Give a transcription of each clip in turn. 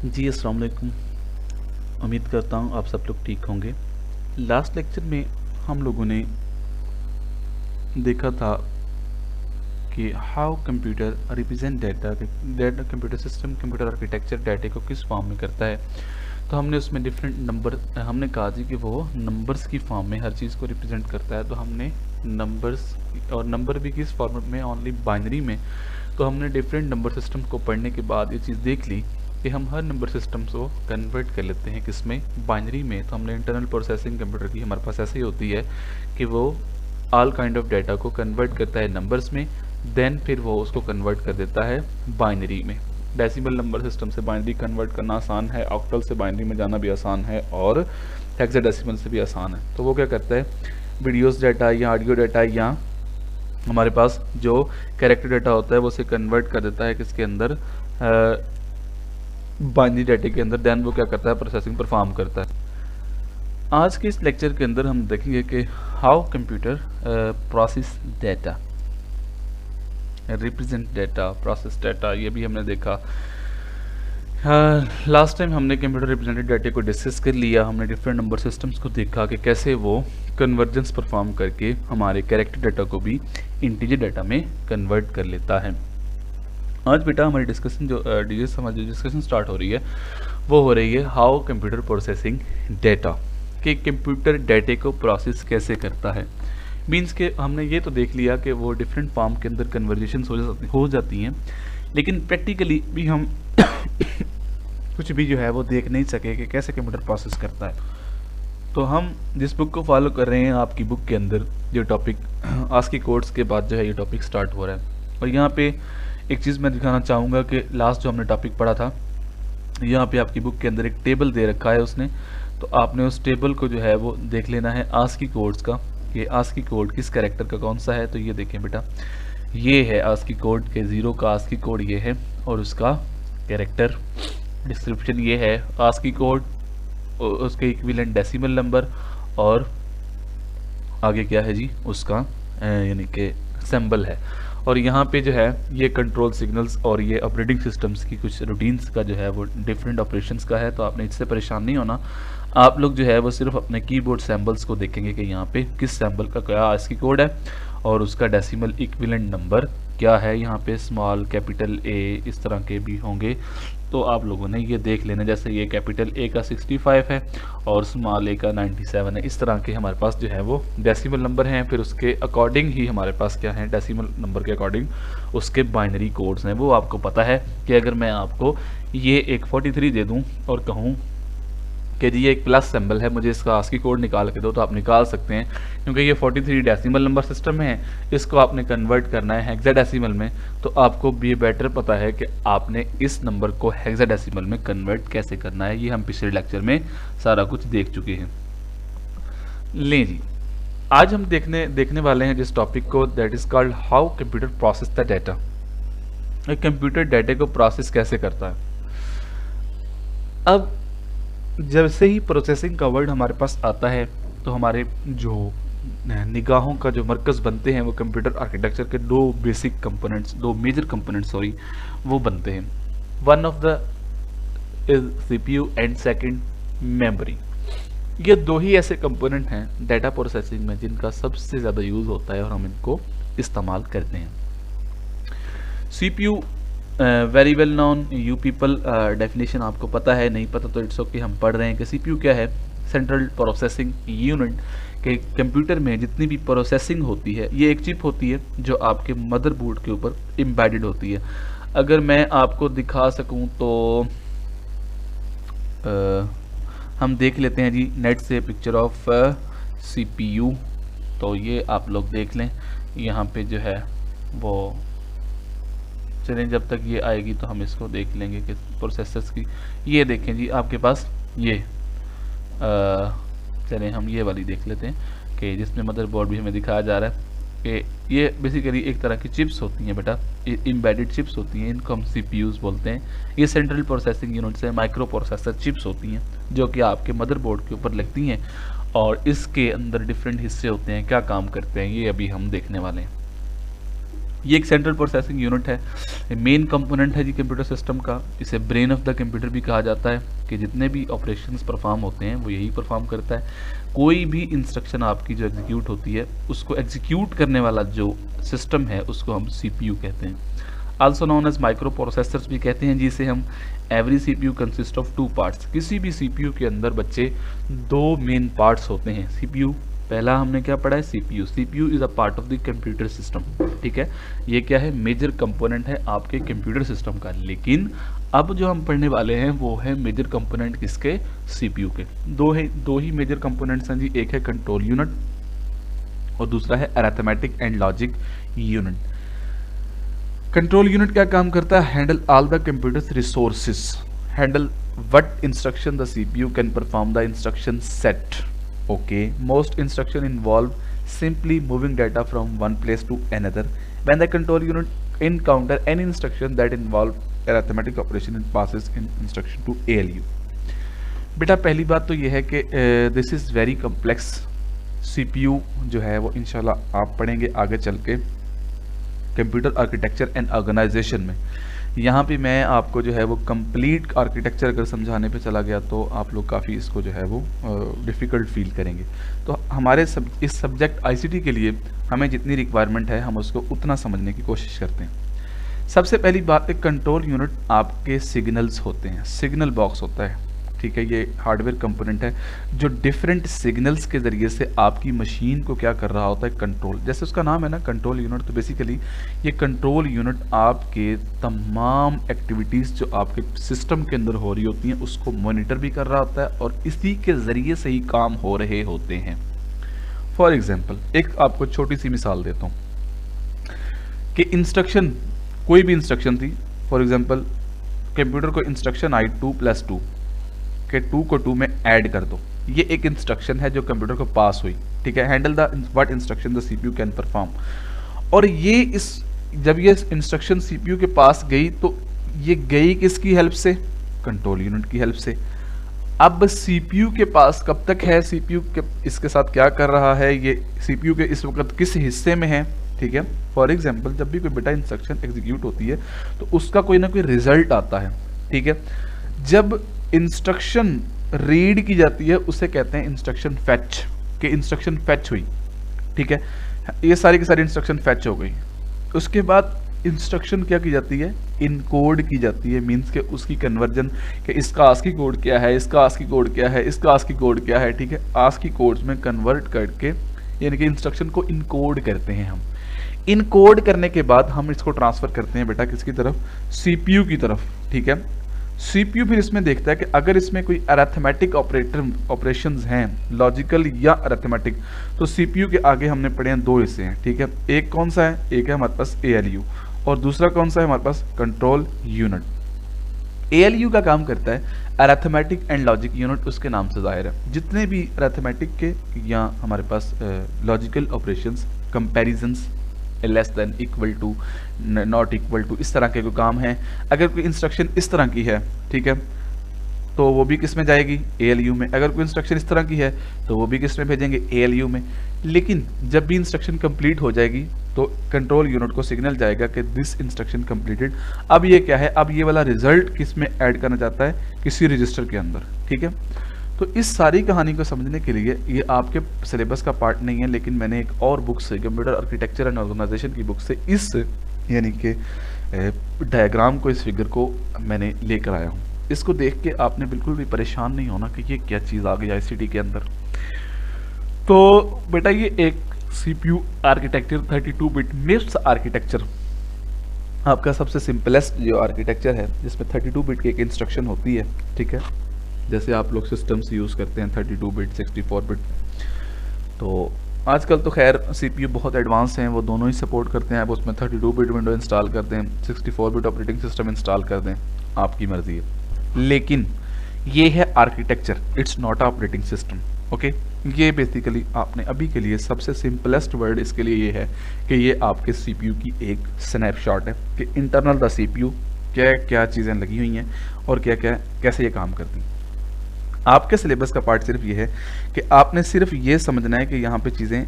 जी अस्सलाम वालेकुम। उम्मीद करता हूँ आप सब लोग ठीक होंगे। लास्ट लेक्चर में हम लोगों ने देखा था कि how computer represent data computer system computer architecture डाटे को किस फॉर्म में करता है। तो हमने उसमें डिफरेंट नंबर हमने कहा जी कि वो नंबर्स की फॉर्म में हर चीज़ को रिप्रेजेंट करता है। तो हमने नंबर्स और नंबर भी किस फॉर्मेट में, ओनली बाइनरी में। तो हमने डिफरेंट नंबर सिस्टम को पढ़ने के बाद ये चीज़ देख ली कि हम हर नंबर सिस्टम्स को कन्वर्ट कर लेते हैं किसमें, बाइनरी में। तो हमने इंटरनल प्रोसेसिंग कंप्यूटर की हमारे पास ऐसे ही होती है कि वो ऑल काइंड ऑफ डाटा को कन्वर्ट करता है नंबर्स में, देन फिर वो उसको कन्वर्ट कर देता है बाइनरी में। डेसिमल नंबर सिस्टम से बाइनरी कन्वर्ट करना आसान है, ऑक्टल से बाइनरी में जाना भी आसान है, और हेक्साडेसिमल से भी आसान है। तो वो क्या करता है, वीडियोस डाटा या ऑडियो डाटा या हमारे पास जो कैरेक्टर डाटा होता है वो उसे कन्वर्ट कर देता है किसके अंदर, बाइनरी डाटे के अंदर। देन वो क्या करता है, प्रोसेसिंग परफॉर्म करता है। आज के इस लेक्चर के अंदर हम देखेंगे कि how computer process data, represent data, process data. ये भी हमने देखा। लास्ट टाइम हमने कंप्यूटर रिप्रेजेंटेड डाटे को डिस्कस कर लिया। हमने डिफरेंट नंबर सिस्टम्स को देखा कि कैसे वो कन्वर्जेंस परफॉर्म करके हमारे कैरेक्टर डाटा को भी इंटीजर डाटा में कन्वर्ट कर लेता है। आज बेटा हमारी डिस्कशन हमारी डिस्कशन स्टार्ट हो रही है वो हो रही है हाउ कंप्यूटर प्रोसेसिंग डाटा, कि कंप्यूटर डाटे को प्रोसेस कैसे करता है। मीन्स के हमने ये तो देख लिया कि वो डिफरेंट फॉर्म के अंदर कन्वर्जेशन हो जाती हैं, लेकिन प्रैक्टिकली भी हम कुछ भी जो है वो देख नहीं सके कि कैसे कंप्यूटर प्रोसेस करता है। तो हम जिस बुक को फॉलो कर रहे हैं, आपकी बुक के अंदर जो टॉपिक आस्की कोड्स के बाद जो है ये टॉपिक स्टार्ट हो रहा है। और यहाँ पे एक चीज़ मैं दिखाना चाहूँगा कि लास्ट जो हमने टॉपिक पढ़ा था, यहाँ पे आपकी बुक के अंदर एक टेबल दे रखा है उसने, तो आपने उस टेबल को जो है वो देख लेना है आस्की कोड्स का, कि आस्की कोड किस कैरेक्टर का कौन सा है। तो ये देखें बेटा, ये है आस्की कोड के 0 का आस्की कोड ये है, और उसका कैरेक्टर डिस्क्रिप्शन ये है आस्की कोड, उसके इक्विवेलेंट डेसिमल नंबर, और आगे क्या है जी उसका यानी कि सिंबल है। और यहाँ पे जो है ये कंट्रोल सिग्नल्स और ये ऑपरेटिंग सिस्टम्स की कुछ रूटीन्स का जो है वो डिफरेंट ऑपरेशंस का है। तो आपने इससे परेशान नहीं होना। आप लोग जो है वो सिर्फ अपने कीबोर्ड सैम्बल्स को देखेंगे कि यहाँ पे किस सैम्बल का क्या आस्की कोड है और उसका डेसिमल इक्विवेलेंट नंबर क्या है। यहाँ पे स्मॉल कैपिटल ए इस तरह के भी होंगे, तो आप लोगों ने ये देख लेना। जैसे ये कैपिटल ए का 65 है और स्मॉल ए का 97 है। इस तरह के हमारे पास जो है वो डेसिमल नंबर हैं। फिर उसके अकॉर्डिंग ही हमारे पास क्या है, डेसिमल नंबर के अकॉर्डिंग उसके बाइनरी कोड्स हैं। वो आपको पता है कि अगर मैं आपको ये एक 43 दे दूँ और कहूँ कि जी ये एक प्लस सिंबल है, मुझे इसका आस्की कोड निकाल के दो, तो आप निकाल सकते हैं, क्योंकि ये 43 डेसिमल नंबर सिस्टम में है। इसको आपने कन्वर्ट करना है हेक्साडेसिमल में, तो आपको भी बेटर पता है कि आपने इस नंबर को हेक्साडेसिमल में कन्वर्ट कैसे करना है। ये हम पिछले लेक्चर में सारा कुछ देख चुके हैं। लें जी, आज हम देखने वाले हैं जिस टॉपिक को, that is called how computer process the data. एक कंप्यूटर डाटे को प्रोसेस कैसे करता है। अब जब से ही प्रोसेसिंग का वर्ड हमारे पास आता है तो हमारे जो निगाहों का जो मरकज़ बनते हैं वो कंप्यूटर आर्किटेक्चर के दो बेसिक कंपोनेंट्स, दो मेजर कंपोनेंट्स वो बनते हैं। One of the is CPU and second memory. ये दो ही ऐसे कंपोनेंट हैं डाटा प्रोसेसिंग में जिनका सबसे ज़्यादा यूज़ होता है और हम इनको इस्तेमाल करते हैं। CPU very well non, you people definition आपको पता है, नहीं पता तो इट्स ओके, हम पढ़ रहे हैं कि सीपीयू क्या है, सेंट्रल प्रोसेसिंग यूनिट। के कंप्यूटर में जितनी भी प्रोसेसिंग होती है ये एक चिप होती है जो आपके मदरबोर्ड के ऊपर एम्बेडेड होती है। अगर मैं आपको दिखा सकूं तो हम देख लेते हैं जी नेट से पिक्चर ऑफ सीपीयू। तो ये आप लोग देख लें, यहाँ पे जो है वो, चलें जब तक ये आएगी तो हम इसको देख लेंगे कि प्रोसेसर्स की। ये देखें जी आपके पास ये चलें हम ये वाली देख लेते हैं कि जिसमें मदरबोर्ड भी हमें दिखाया जा रहा है कि ये बेसिकली एक तरह की चिप्स होती हैं बेटा, एम्बेडेड चिप्स होती हैं, इनको हम सीपीयूज बोलते हैं। ये सेंट्रल प्रोसेसिंग यूनिट से माइक्रो प्रोसेसर चिप्स होती हैं जो कि आपके मदरबोर्ड के ऊपर लगती हैं, और इसके अंदर डिफरेंट हिस्से होते हैं, क्या काम करते हैं ये अभी हम देखने वाले हैं। ये एक सेंट्रल प्रोसेसिंग यूनिट है, मेन कंपोनेंट है जी कंप्यूटर सिस्टम का। इसे ब्रेन ऑफ द कंप्यूटर भी कहा जाता है कि जितने भी ऑपरेशंस परफॉर्म होते हैं वो यही परफॉर्म करता है। कोई भी इंस्ट्रक्शन आपकी जो एग्जीक्यूट होती है उसको एग्जीक्यूट करने वाला जो सिस्टम है उसको हम सीपीयू कहते हैं। Also known as micro processors भी कहते हैं, जिसे हम every CPU consist of 2 parts. किसी भी सीपीयू के अंदर बच्चे 2 मेन पार्ट्स होते हैं। सीपीयू पहला हमने क्या पढ़ा है, CPU. CPU is a part of the computer system, ठीक है। ये क्या है, मेजर कंपोनेंट है आपके कंप्यूटर सिस्टम का। लेकिन अब जो हम पढ़ने वाले हैं वो है मेजर कंपोनेंट किसके, सीपीयू के। दो ही मेजर कंपोनेंट्स हैं जी, एक है कंट्रोल यूनिट और दूसरा है arithmetic and logic unit. Control unit क्या काम करता है, handle all the computers resources, handle what instruction the CPU can perform the instruction set. Okay, most instruction involve simply moving data from one place to another. When the control unit encounter any instruction that involve arithmetic operation, it passes in instruction to ALU. बेटा पहली बात तो ये है कि this is very complex. CPU जो है वो इंशाल्लाह आप पढ़ेंगे आगे चल के कंप्यूटर आर्किटेक्चर एंड ऑर्गेनाइजेशन में। यहाँ पे मैं आपको जो है वो कंप्लीट आर्किटेक्चर अगर समझाने पे चला गया तो आप लोग काफ़ी इसको जो है वो डिफ़िकल्ट फील करेंगे। तो हमारे इस सब्जेक्ट आईसीटी के लिए हमें जितनी रिक्वायरमेंट है हम उसको उतना समझने की कोशिश करते हैं। सबसे पहली बात है, कंट्रोल यूनिट आपके सिग्नल्स होते हैं, सिग्नल बॉक्स होता है, ठीक है। ये हार्डवेयर कंपोनेंट है जो डिफरेंट सिग्नल्स के ज़रिए से आपकी मशीन को क्या कर रहा होता है, कंट्रोल। जैसे उसका नाम है ना कंट्रोल यूनिट, तो बेसिकली ये कंट्रोल यूनिट आपके तमाम एक्टिविटीज़ जो आपके सिस्टम के अंदर हो रही होती हैं उसको मॉनिटर भी कर रहा होता है और इसी के ज़रिए से ही काम हो रहे होते हैं। फॉर एग्जाम्पल एक आपको छोटी सी मिसाल देता हूँ कि इंस्ट्रक्शन, कोई भी इंस्ट्रक्शन थी, फॉर एग्जाम्पल कंप्यूटर को इंस्ट्रक्शन आई 2+2 के 2 को 2 में ऐड कर दो। ये एक इंस्ट्रक्शन है जो कंप्यूटर को पास हुई, ठीक है। Handle the what instruction the CPU can perform. और ये जब ये इंस्ट्रक्शन सीपीयू के पास गई तो ये गई किसकी हेल्प से, कंट्रोल यूनिट की हेल्प से। अब सीपीयू के पास कब तक है, सीपीयू के इसके साथ क्या कर रहा है, ये सीपीयू के इस वक्त किस हिस्से में है, ठीक है। फॉर एग्जाम्पल जब भी कोई बेटा इंस्ट्रक्शन एग्जीक्यूट होती है तो उसका कोई ना कोई रिजल्ट आता है, ठीक है। जब इंस्ट्रक्शन रीड की जाती है उसे कहते हैं इंस्ट्रक्शन फैच, कि इंस्ट्रक्शन फैच हुई, ठीक है। ये सारी की सारी इंस्ट्रक्शन फैच हो गई। उसके बाद इंस्ट्रक्शन क्या की जाती है, इनकोड की जाती है, मींस के उसकी कन्वर्जन कि इसका आस्की कोड क्या है, इसका आस्की कोड क्या है, इसका आस्की कोड क्या है, ठीक है। आस्की कोड्स में कन्वर्ट करके यानी कि इंस्ट्रक्शन को इनकोड करते हैं हम। इनकोड करने के बाद हम इसको ट्रांसफर करते हैं बेटा किसकी तरफ, सीपीयू की तरफ, ठीक है। सीपीयू फिर इसमें देखता है कि अगर इसमें कोई अरिथमेटिक ऑपरेशंस हैं, लॉजिकल या अरिथमेटिक, तो सीपीयू के आगे हमने पढ़े हैं 2 हिस्से हैं, ठीक है। एक कौन सा है, एक है हमारे पास एएलयू और दूसरा कौन सा है हमारे पास, कंट्रोल यूनिट। एएलयू का काम करता है अरिथमेटिक एंड लॉजिक यूनिट, उसके नाम से जाहिर है। जितने भी अरिथमेटिक के या हमारे पास logical operations, comparisons, less than, equal to, not equal to, इस तरह के कोई काम है, अगर कोई इंस्ट्रक्शन इस तरह की है, ठीक है, तो वो भी किस में जाएगी, एएलयू में। अगर कोई इंस्ट्रक्शन इस तरह की है तो वो भी किस में भेजेंगे, एएलयू में। लेकिन जब भी इंस्ट्रक्शन कंप्लीट हो जाएगी तो कंट्रोल यूनिट को सिग्नल जाएगा कि दिस इंस्ट्रक्शन कंप्लीटेड। अब ये क्या है, अब ये वाला रिजल्ट किस में ऐड करना चाहता है, किसी रजिस्टर के अंदर, ठीक है। तो इस सारी कहानी को समझने के लिए, ये आपके सिलेबस का पार्ट नहीं है, लेकिन मैंने एक और बुक से, कंप्यूटर आर्किटेक्चर एंड ऑर्गेनाइजेशन की बुक से इस यानी कि डायग्राम को, इस फिगर को मैंने लेकर आया हूँ। इसको देख के आपने बिल्कुल भी परेशान नहीं होना कि ये क्या चीज़ आ गई आईसीटी के अंदर। तो बेटा ये एक सीपीयू आर्किटेक्चर 32 बिट मिप्स आर्किटेक्चर आपका सबसे सिंपलेस्ट जो आर्किटेक्चर है, जिसमें 32 बिट की एक इंस्ट्रक्शन होती है, ठीक है। जैसे आप लोग सिस्टम्स यूज़ करते हैं 32 बिट 64 बिट, तो आजकल तो खैर सीपीयू बहुत एडवांस हैं, वो दोनों ही सपोर्ट करते हैं। आप उसमें 32 बिट विंडो इंस्टॉल कर दें, 64 बिट ऑपरेटिंग सिस्टम इंस्टॉल कर दें, आपकी मर्जी है। लेकिन ये है architecture, it's not operating system, okay. ये बेसिकली आपने अभी के लिए सबसे सिंपलेस्ट वर्ड इसके लिए ये है कि ये आपके सीपीयू की एक स्नैपशॉट है कि इंटरनल द सीपीयू क्या क्या चीज़ें लगी हुई हैं और क्या क्या कैसे ये काम करती हैं। आपके सिलेबस का पार्ट सिर्फ ये है कि आपने सिर्फ ये समझना है कि यहाँ पे चीज़ें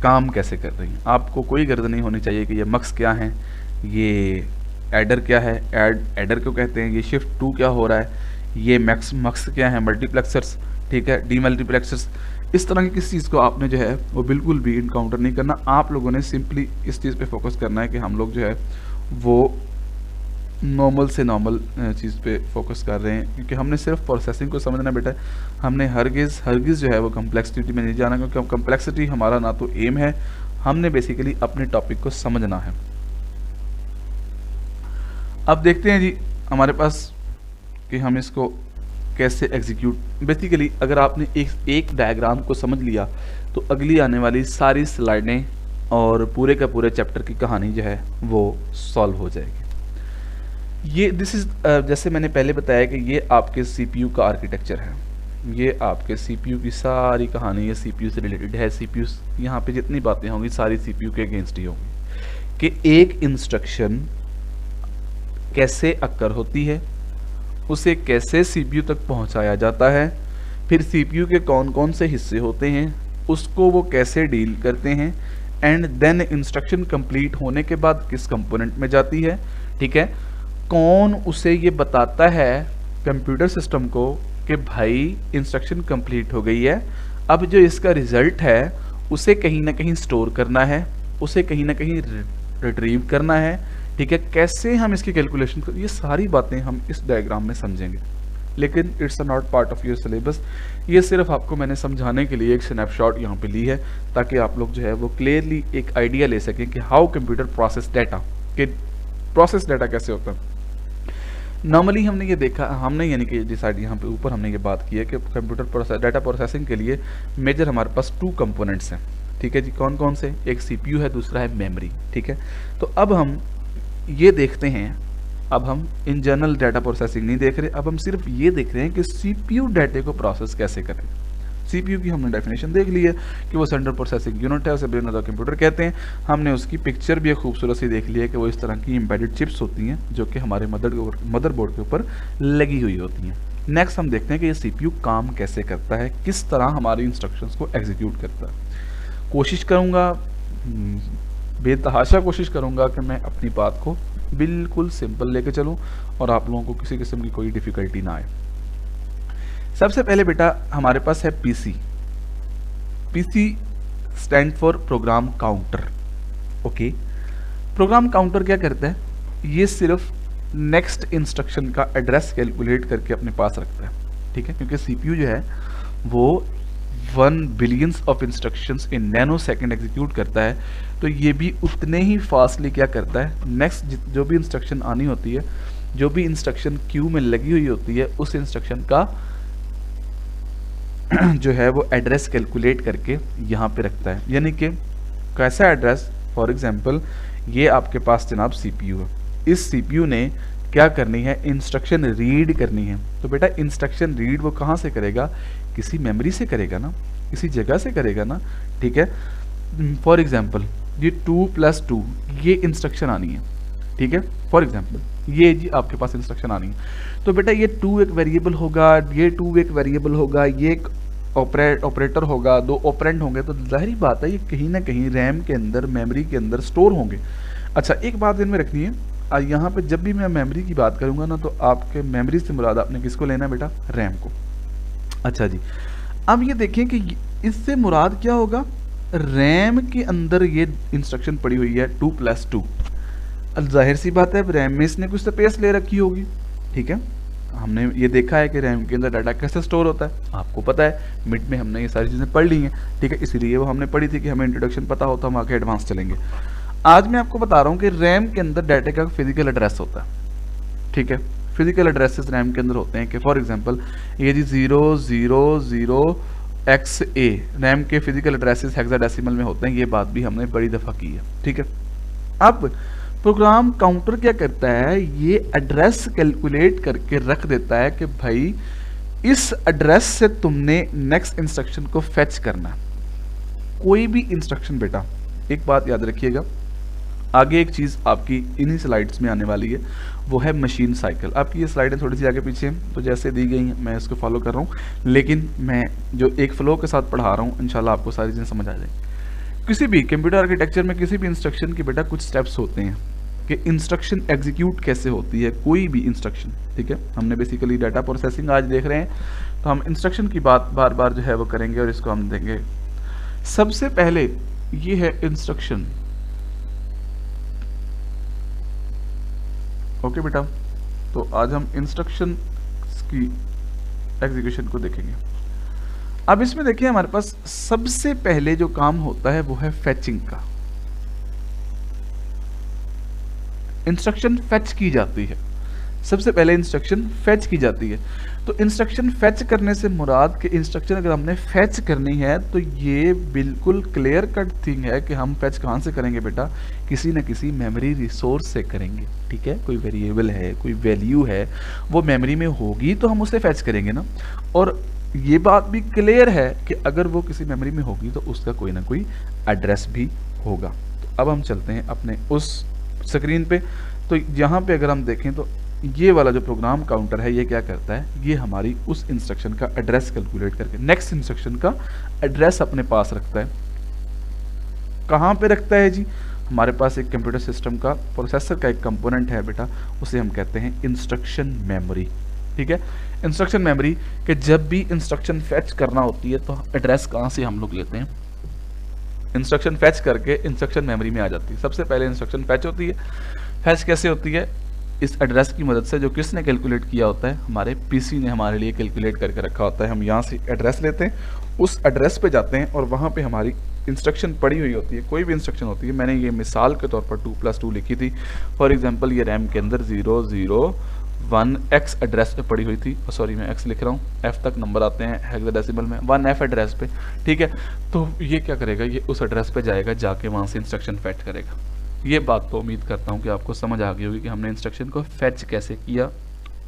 काम कैसे कर रही हैं। आपको कोई गर्द नहीं होनी चाहिए कि ये मक्स क्या है, ये एडर क्या है, एडर क्यों कहते हैं, ये शिफ्ट 2 क्या हो रहा है, ये मक्स क्या है, मल्टीप्लेक्सर्स, ठीक है, डी मल्टीप्लेक्सर्स। इस तरह की किसी चीज़ को आपने जो है वो बिल्कुल भी इनकाउंटर नहीं करना। आप लोगों ने सिंपली इस चीज़ पे फोकस करना है कि हम लोग जो है वो नॉर्मल से नॉर्मल चीज़ पे फोकस कर रहे हैं, क्योंकि हमने सिर्फ प्रोसेसिंग को समझना बेटा। हमने हरगिज़ जो है वो कम्प्लेक्सिटी में नहीं जाना, क्योंकि कम्प्लेक्सिटी हमारा ना तो एम है, हमने बेसिकली अपने टॉपिक को समझना है। अब देखते हैं जी हमारे पास कि हम इसको कैसे एग्जीक्यूट। बेसिकली अगर आपने एक डायग्राम को समझ लिया तो अगली आने वाली सारी स्लाइडें और पूरे का पूरे चैप्टर की कहानी जो है वो सॉल्व हो जाएगी। ये दिस इज जैसे मैंने पहले बताया कि ये आपके सीपीयू का आर्किटेक्चर है, ये आपके सीपीयू की सारी कहानी ये सीपीयू से रिलेटेड है। सीपीयू यहाँ पे जितनी बातें होंगी सारी सीपीयू के अगेंस्ट ही होंगी कि एक इंस्ट्रक्शन कैसे अक्कर होती है, उसे कैसे सीपीयू तक पहुंचाया जाता है, फिर सीपीयू के कौन कौन से हिस्से होते हैं, उसको वो कैसे डील करते हैं, एंड देन इंस्ट्रक्शन कंप्लीट होने के बाद किस कंपोनेंट में जाती है, ठीक है, कौन उसे ये बताता है कंप्यूटर सिस्टम को कि भाई इंस्ट्रक्शन कंप्लीट हो गई है, अब जो इसका रिजल्ट है उसे कहीं ना कहीं स्टोर करना है, उसे कहीं ना कहीं रिट्रीव करना है, ठीक है, कैसे हम इसकी कैलकुलेशन कर, ये सारी बातें हम इस डायग्राम में समझेंगे। लेकिन it's not part of your syllabus, ये सिर्फ आपको मैंने समझाने के लिए एक स्नैपशॉट यहाँ पे ली है ताकि आप लोग जो है वो क्लियरली एक आइडिया ले सकें कि हाउ कंप्यूटर प्रोसेस डाटा, कि प्रोसेस डाटा कैसे होता है। नॉर्मली हमने ये देखा, हमने यानी कि डिसाइड यहाँ पे ऊपर हमने ये बात की है कि कंप्यूटर डाटा प्रोसेसिंग के लिए मेजर हमारे पास 2 कंपोनेंट्स हैं, ठीक है जी। कौन कौन से? एक सीपीयू है, दूसरा है मेमोरी, ठीक है। तो अब हम ये देखते हैं, अब हम इन जनरल डाटा प्रोसेसिंग नहीं देख रहे, अब हम सिर्फ ये देख रहे हैं कि सीपीयू डाटे को प्रोसेस कैसे करें। सीपीयू की हमने डेफिनेशन देख ली है कि वो सेंट्रल प्रोसेसिंग यूनिट है, उसे ब्रेन ऑफ द कंप्यूटर कहते हैं। हमने उसकी पिक्चर भी एक खूबसूरत सी देख ली है कि वो इस तरह की एम्बेडेड चिप्स होती हैं जो कि हमारे मदरबोर्ड के ऊपर लगी हुई होती हैं। नेक्स्ट हम देखते हैं कि ये सीपीयू काम कैसे करता है, किस तरह हमारी इंस्ट्रक्शंस को एग्जीक्यूट करता है। कोशिश करूँगा, बेतहाशा कोशिश करूँगा कि मैं अपनी बात को बिल्कुल सिंपल लेके चलूँ और आप लोगों को किसी किस्म की कोई डिफ़िकल्टी ना आए। सबसे पहले बेटा हमारे पास है PC. PC stand for program counter, okay. Program counter क्या करता है? ये सिर्फ नेक्स्ट इंस्ट्रक्शन का एड्रेस कैलकुलेट करके अपने पास रखता है, ठीक है, क्योंकि सीपीयू जो है वो 1 billions of instructions in nano second execute करता है। तो ये भी उतने ही फास्टली क्या करता है, नेक्स्ट जो भी इंस्ट्रक्शन आनी होती है, जो भी इंस्ट्रक्शन क्यू में लगी हुई होती है, उस इंस्ट्रक्शन का जो है वो एड्रेस कैलकुलेट करके यहाँ पे रखता है। यानी कि कैसा एड्रेस? फॉर एग्जांपल ये आपके पास जनाब सीपीयू है, इस सीपीयू ने क्या करनी है, इंस्ट्रक्शन रीड करनी है। तो बेटा इंस्ट्रक्शन रीड वो कहाँ से करेगा? किसी मेमोरी से करेगा ना, किसी जगह से करेगा ना, ठीक है। फॉर एग्जांपल ये 2+2 ये इंस्ट्रक्शन आनी है, ठीक है। फॉर एग्जांपल ये जी आपके पास इंस्ट्रक्शन आनी है, तो बेटा ये 2 एक वेरिएबल होगा, ये 2 एक वेरिएबल होगा, ये एक ऑपरेटर होगा, 2 ऑपरेंड होंगे, तो जाहिर बात है ये कहीं ना कहीं रैम के अंदर, मेमोरी के अंदर स्टोर होंगे। अच्छा एक बात इनमें रखनी है, यहाँ पे जब भी मैं मेमोरी की बात करूँगा ना तो आपके मेमोरी से मुराद आपने किसको लेना है बेटा? रैम को। अच्छा जी, अब ये देखें कि इससे मुराद क्या होगा? रैम के अंदर ये इंस्ट्रक्शन पड़ी हुई है 2+2। जाहिर सी बात है रैम में इसने कुछ स्पेस ले रखी होगी, ठीक है। हमने ये देखा है कि रैम के अंदर डाटा कैसे स्टोर होता है, आपको पता है, मिड में हमने ये सारी चीज़ें पढ़ ली हैं, ठीक है। इसीलिए वो हमने पढ़ी थी कि हमें इंट्रोडक्शन पता होता, हम आगे एडवांस चलेंगे। आज मैं आपको बता रहा हूँ कि रैम के अंदर डाटा का फिजिकल एड्रेस होता है, ठीक है। फिजिकल एड्रेसेस रैम के अंदर होते हैं कि फॉर एग्जांपल ये जी 000XA रैम के फिजिकल एड्रेसेस हेक्साडेसिमल में होते हैं, ये बात भी हमने बड़ी दफ़ा की है, ठीक है। अब प्रोग्राम काउंटर क्या करता है, ये एड्रेस कैलकुलेट करके रख देता है कि भाई इस एड्रेस से तुमने नेक्स्ट इंस्ट्रक्शन को फेच करना है। कोई भी इंस्ट्रक्शन बेटा, एक बात याद रखिएगा, आगे एक चीज़ आपकी इन्हीं स्लाइड्स में आने वाली है, वो है मशीन साइकिल। आपकी ये स्लाइडें थोड़ी सी आगे पीछे हैं तो जैसे दी गई हैं मैं इसको फॉलो कर रहा हूँ, लेकिन मैं जो एक फ्लो के साथ पढ़ा रहा हूँ इंशाल्लाह आपको सारी चीज़ें समझ आ जाएंगी। किसी भी कंप्यूटर आर्किटेक्चर में किसी भी इंस्ट्रक्शन के बेटा कुछ स्टेप्स होते हैं कि इंस्ट्रक्शन एग्जीक्यूट कैसे होती है, कोई भी इंस्ट्रक्शन, ठीक है। हमने बेसिकली डाटा प्रोसेसिंग आज देख रहे हैं, तो हम इंस्ट्रक्शन की बात बार बार जो है वो करेंगे और इसको हम देंगे। सबसे पहले ये है इंस्ट्रक्शन, ओके बेटा। तो आज हम इंस्ट्रक्शन की एग्जीक्यूशन को देखेंगे। अब इसमें देखिए हमारे पास सबसे पहले जो काम होता है वो है फेचिंग का। इंस्ट्रक्शन फेच की जाती है, सबसे पहले इंस्ट्रक्शन फेच की जाती है। तो इंस्ट्रक्शन फेच करने से मुराद कि इंस्ट्रक्शन अगर हमने फेच करनी है तो ये बिल्कुल क्लियर कट थिंग है कि हम फेच कहाँ से करेंगे बेटा, किसी न किसी मेमोरी रिसोर्स से करेंगे, ठीक है। कोई वेरिएबल है, कोई वैल्यू है, वो मेमोरी में होगी तो हम उसे फेच करेंगे ना। और ये बात भी क्लियर है कि अगर वो किसी मेमोरी में होगी तो उसका कोई ना कोई एड्रेस भी होगा। तो अब हम चलते हैं अपने उस स्क्रीन पे। तो यहाँ पे अगर हम देखें तो ये वाला जो प्रोग्राम काउंटर है ये क्या करता है, ये हमारी उस इंस्ट्रक्शन का एड्रेस कैलकुलेट करके नेक्स्ट इंस्ट्रक्शन का एड्रेस अपने पास रखता है। कहाँ पे रखता है जी, हमारे पास एक कंप्यूटर सिस्टम का प्रोसेसर का एक कंपोनेंट है बेटा, उसे हम कहते हैं इंस्ट्रक्शन मेमोरी, ठीक है। इंस्ट्रक्शन मेमोरी के जब भी इंस्ट्रक्शन फेच करना होती है तो एड्रेस कहाँ से हम लोग लेते हैं, इंस्ट्रक्शन फेच करके इंस्ट्रक्शन मेमोरी में आ जाती है। सबसे पहले इंस्ट्रक्शन फेच होती है। फेच कैसे होती है, इस एड्रेस की मदद से, जो किसने कैलकुलेट किया होता है, हमारे पीसी ने हमारे लिए कैलकुलेट करके रखा होता है। हम यहाँ से एड्रेस लेते हैं, उस एड्रेस पे जाते हैं और वहाँ पे हमारी इंस्ट्रक्शन पड़ी हुई होती है, कोई भी इंस्ट्रक्शन होती है। मैंने ये मिसाल के तौर पर 2+2 लिखी थी। फॉर एग्जांपल ये रैम के अंदर 001X एड्रेस पे पड़ी हुई थी, सॉरी मैं X लिख रहा हूँ, F तक नंबर आते हैं हेक्साडेसिमल में, 1F एड्रेस पे, ठीक है। तो ये क्या करेगा, ये उस एड्रेस पे जाएगा, जाके वहाँ से इंस्ट्रक्शन फेच करेगा। ये बात तो उम्मीद करता हूँ कि आपको समझ आ गई होगी कि हमने इंस्ट्रक्शन को फेच कैसे किया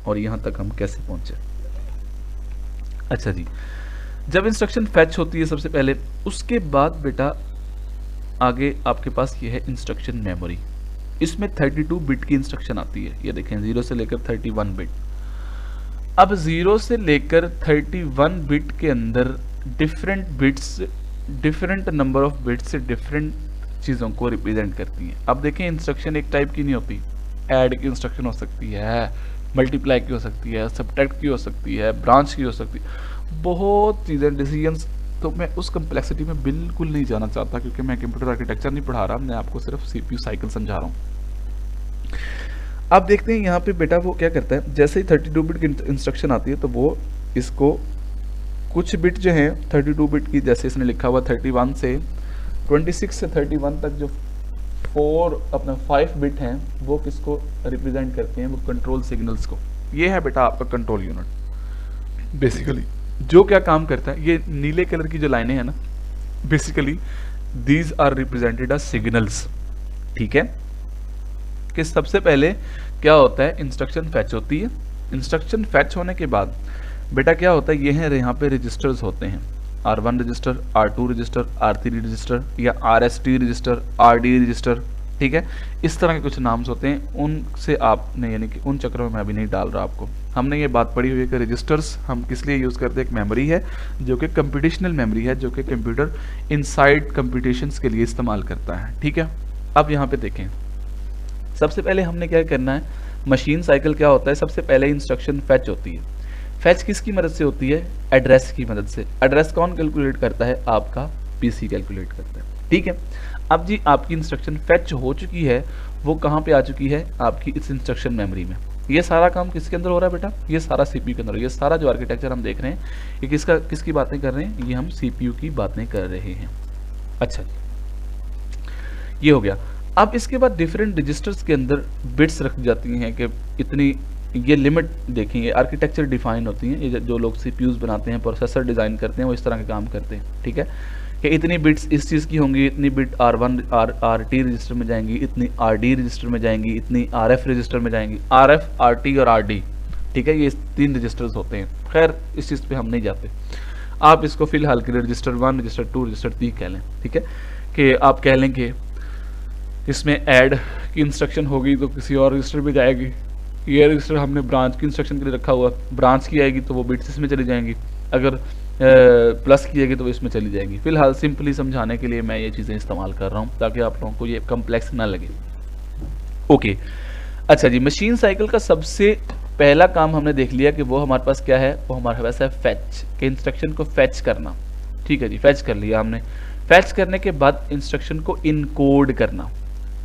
और यहाँ तक हम कैसे पहुँचे। अच्छा जी, जब इंस्ट्रक्शन फेच होती है सबसे पहले, उसके बाद बेटा आगे आपके पास ये है इंस्ट्रक्शन मेमोरी। इसमें 32 बिट की इंस्ट्रक्शन आती है, ये देखें 0 से लेकर 31 बिट। अब 0 से लेकर 31 बिट के अंदर different bits, different number of bits से डिफरेंट चीज़ों को रिप्रेजेंट करती हैं। अब देखें इंस्ट्रक्शन एक टाइप की नहीं होती, ऐड की इंस्ट्रक्शन हो सकती है, मल्टीप्लाई की हो सकती है, सब्ट्रैक्ट की हो सकती है, ब्रांच की हो सकती है, बहुत चीज़ें, डिसीजंस। तो मैं उस कम्प्लेक्सिटी में बिल्कुल नहीं जाना चाहता क्योंकि मैं कंप्यूटर आर्किटेक्चर नहीं पढ़ा रहा, मैं आपको सिर्फ CPU साइकिल समझा रहा हूँ। अब देखते हैं यहाँ पे बेटा वो क्या करता है, जैसे ही 32 बिट की इंस्ट्रक्शन आती है तो वो इसको कुछ बिट जो है 32 बिट की, जैसे इसने लिखा हुआ 31 से 26 से 31 तक जो 5 बिट हैं वो किसको रिप्रेजेंट करते हैं, वो कंट्रोल सिग्नल्स को। ये है बेटा आपका कंट्रोल यूनिट। बेसिकली जो क्या काम करता है, ये नीले कलर की जो लाइनें हैं ना, basically these are represented as signals, ठीक है। कि सबसे पहले क्या होता है, इंस्ट्रक्शन फेच होती है। इंस्ट्रक्शन फेच होने के बाद बेटा क्या होता है, ये है यहाँ पे रजिस्टर्स होते हैं, R1 register, R2 register, R3 register या RST रजिस्टर, RD रजिस्टर, ठीक है। इस तरह के कुछ नाम्स होते हैं, उनसे आपने, यानी कि उन चक्रों में मैं अभी नहीं डाल रहा आपको। हमने ये बात पढ़ी हुई है कि रजिस्टर्स हम किस लिए यूज़ करते हैं, एक मेमोरी है जो कि कंप्यूटेशनल मेमोरी है, जो कि कंप्यूटर इनसाइड कंप्यूटेशंस के लिए इस्तेमाल करता है, ठीक है। अब यहाँ पे देखें, सबसे पहले हमने क्या करना है, मशीन साइकिल क्या होता है, सबसे पहले इंस्ट्रक्शन फेच होती है। फेच किसकी मदद से होती है, एड्रेस की मदद से। एड्रेस कौन कैलकुलेट करता है, आपका पीसी कैलकुलेट करता है, ठीक है। अब जी आपकी इंस्ट्रक्शन फेच हो चुकी है, वो कहाँ पे आ चुकी है, आपकी इस इंस्ट्रक्शन मेमोरी में। ये सारा काम किसके अंदर हो रहा है बेटा, ये सारा CPU के अंदर। ये सारा जो आर्किटेक्चर हम देख रहे हैं ये किसकी बातें कर रहे हैं, ये हम CPU की बातें कर रहे हैं। अच्छा ये हो गया। अब इसके बाद डिफरेंट रजिस्टर्स के अंदर बिट्स रख जाती हैं कि इतनी, ये लिमिट देखेंगे, आर्किटेक्चर डिफाइन होती हैं। ये जो लोग CPUs बनाते हैं, प्रोसेसर डिज़ाइन करते हैं, वो इस तरह के काम करते हैं, ठीक है। कि इतनी बिट्स इस चीज़ की होंगी, इतनी बिट R1 RT रजिस्टर में जाएंगी, इतनी RD रजिस्टर में जाएंगी, इतनी RF रजिस्टर में जाएंगी, RF RT और RD, ठीक है। ये 3 रजिस्टर्स होते हैं। खैर इस चीज़ पे हम नहीं जाते, आप इसको फिलहाल के लिए रजिस्टर 1, रजिस्टर 2, रजिस्टर 3 कह लें, ठीक है। कि आप कह लें कि इसमें ऐड की इंस्ट्रक्शन होगी तो किसी और रजिस्टर में जाएगी, ये रजिस्टर हमने ब्रांच की इंस्ट्रक्शन के लिए रखा हुआ, ब्रांच की आएगी तो वो बिट्स इसमें चली जाएंगी। अगर प्लस किएगी तो इसमें चली जाएंगी। फिलहाल सिंपली समझाने के लिए मैं ये चीज़ें इस्तेमाल कर रहा हूँ ताकि आप लोगों को ये कम्प्लेक्स ना लगे। ओके, अच्छा जी, मशीन साइकिल का सबसे पहला काम हमने देख लिया कि वो हमारे पास क्या है, वो हमारे पास है फैच, के इंस्ट्रक्शन को फैच करना। ठीक है जी, फैच कर लिया हमने। फैच करने के बाद इंस्ट्रक्शन को इनकोड करना।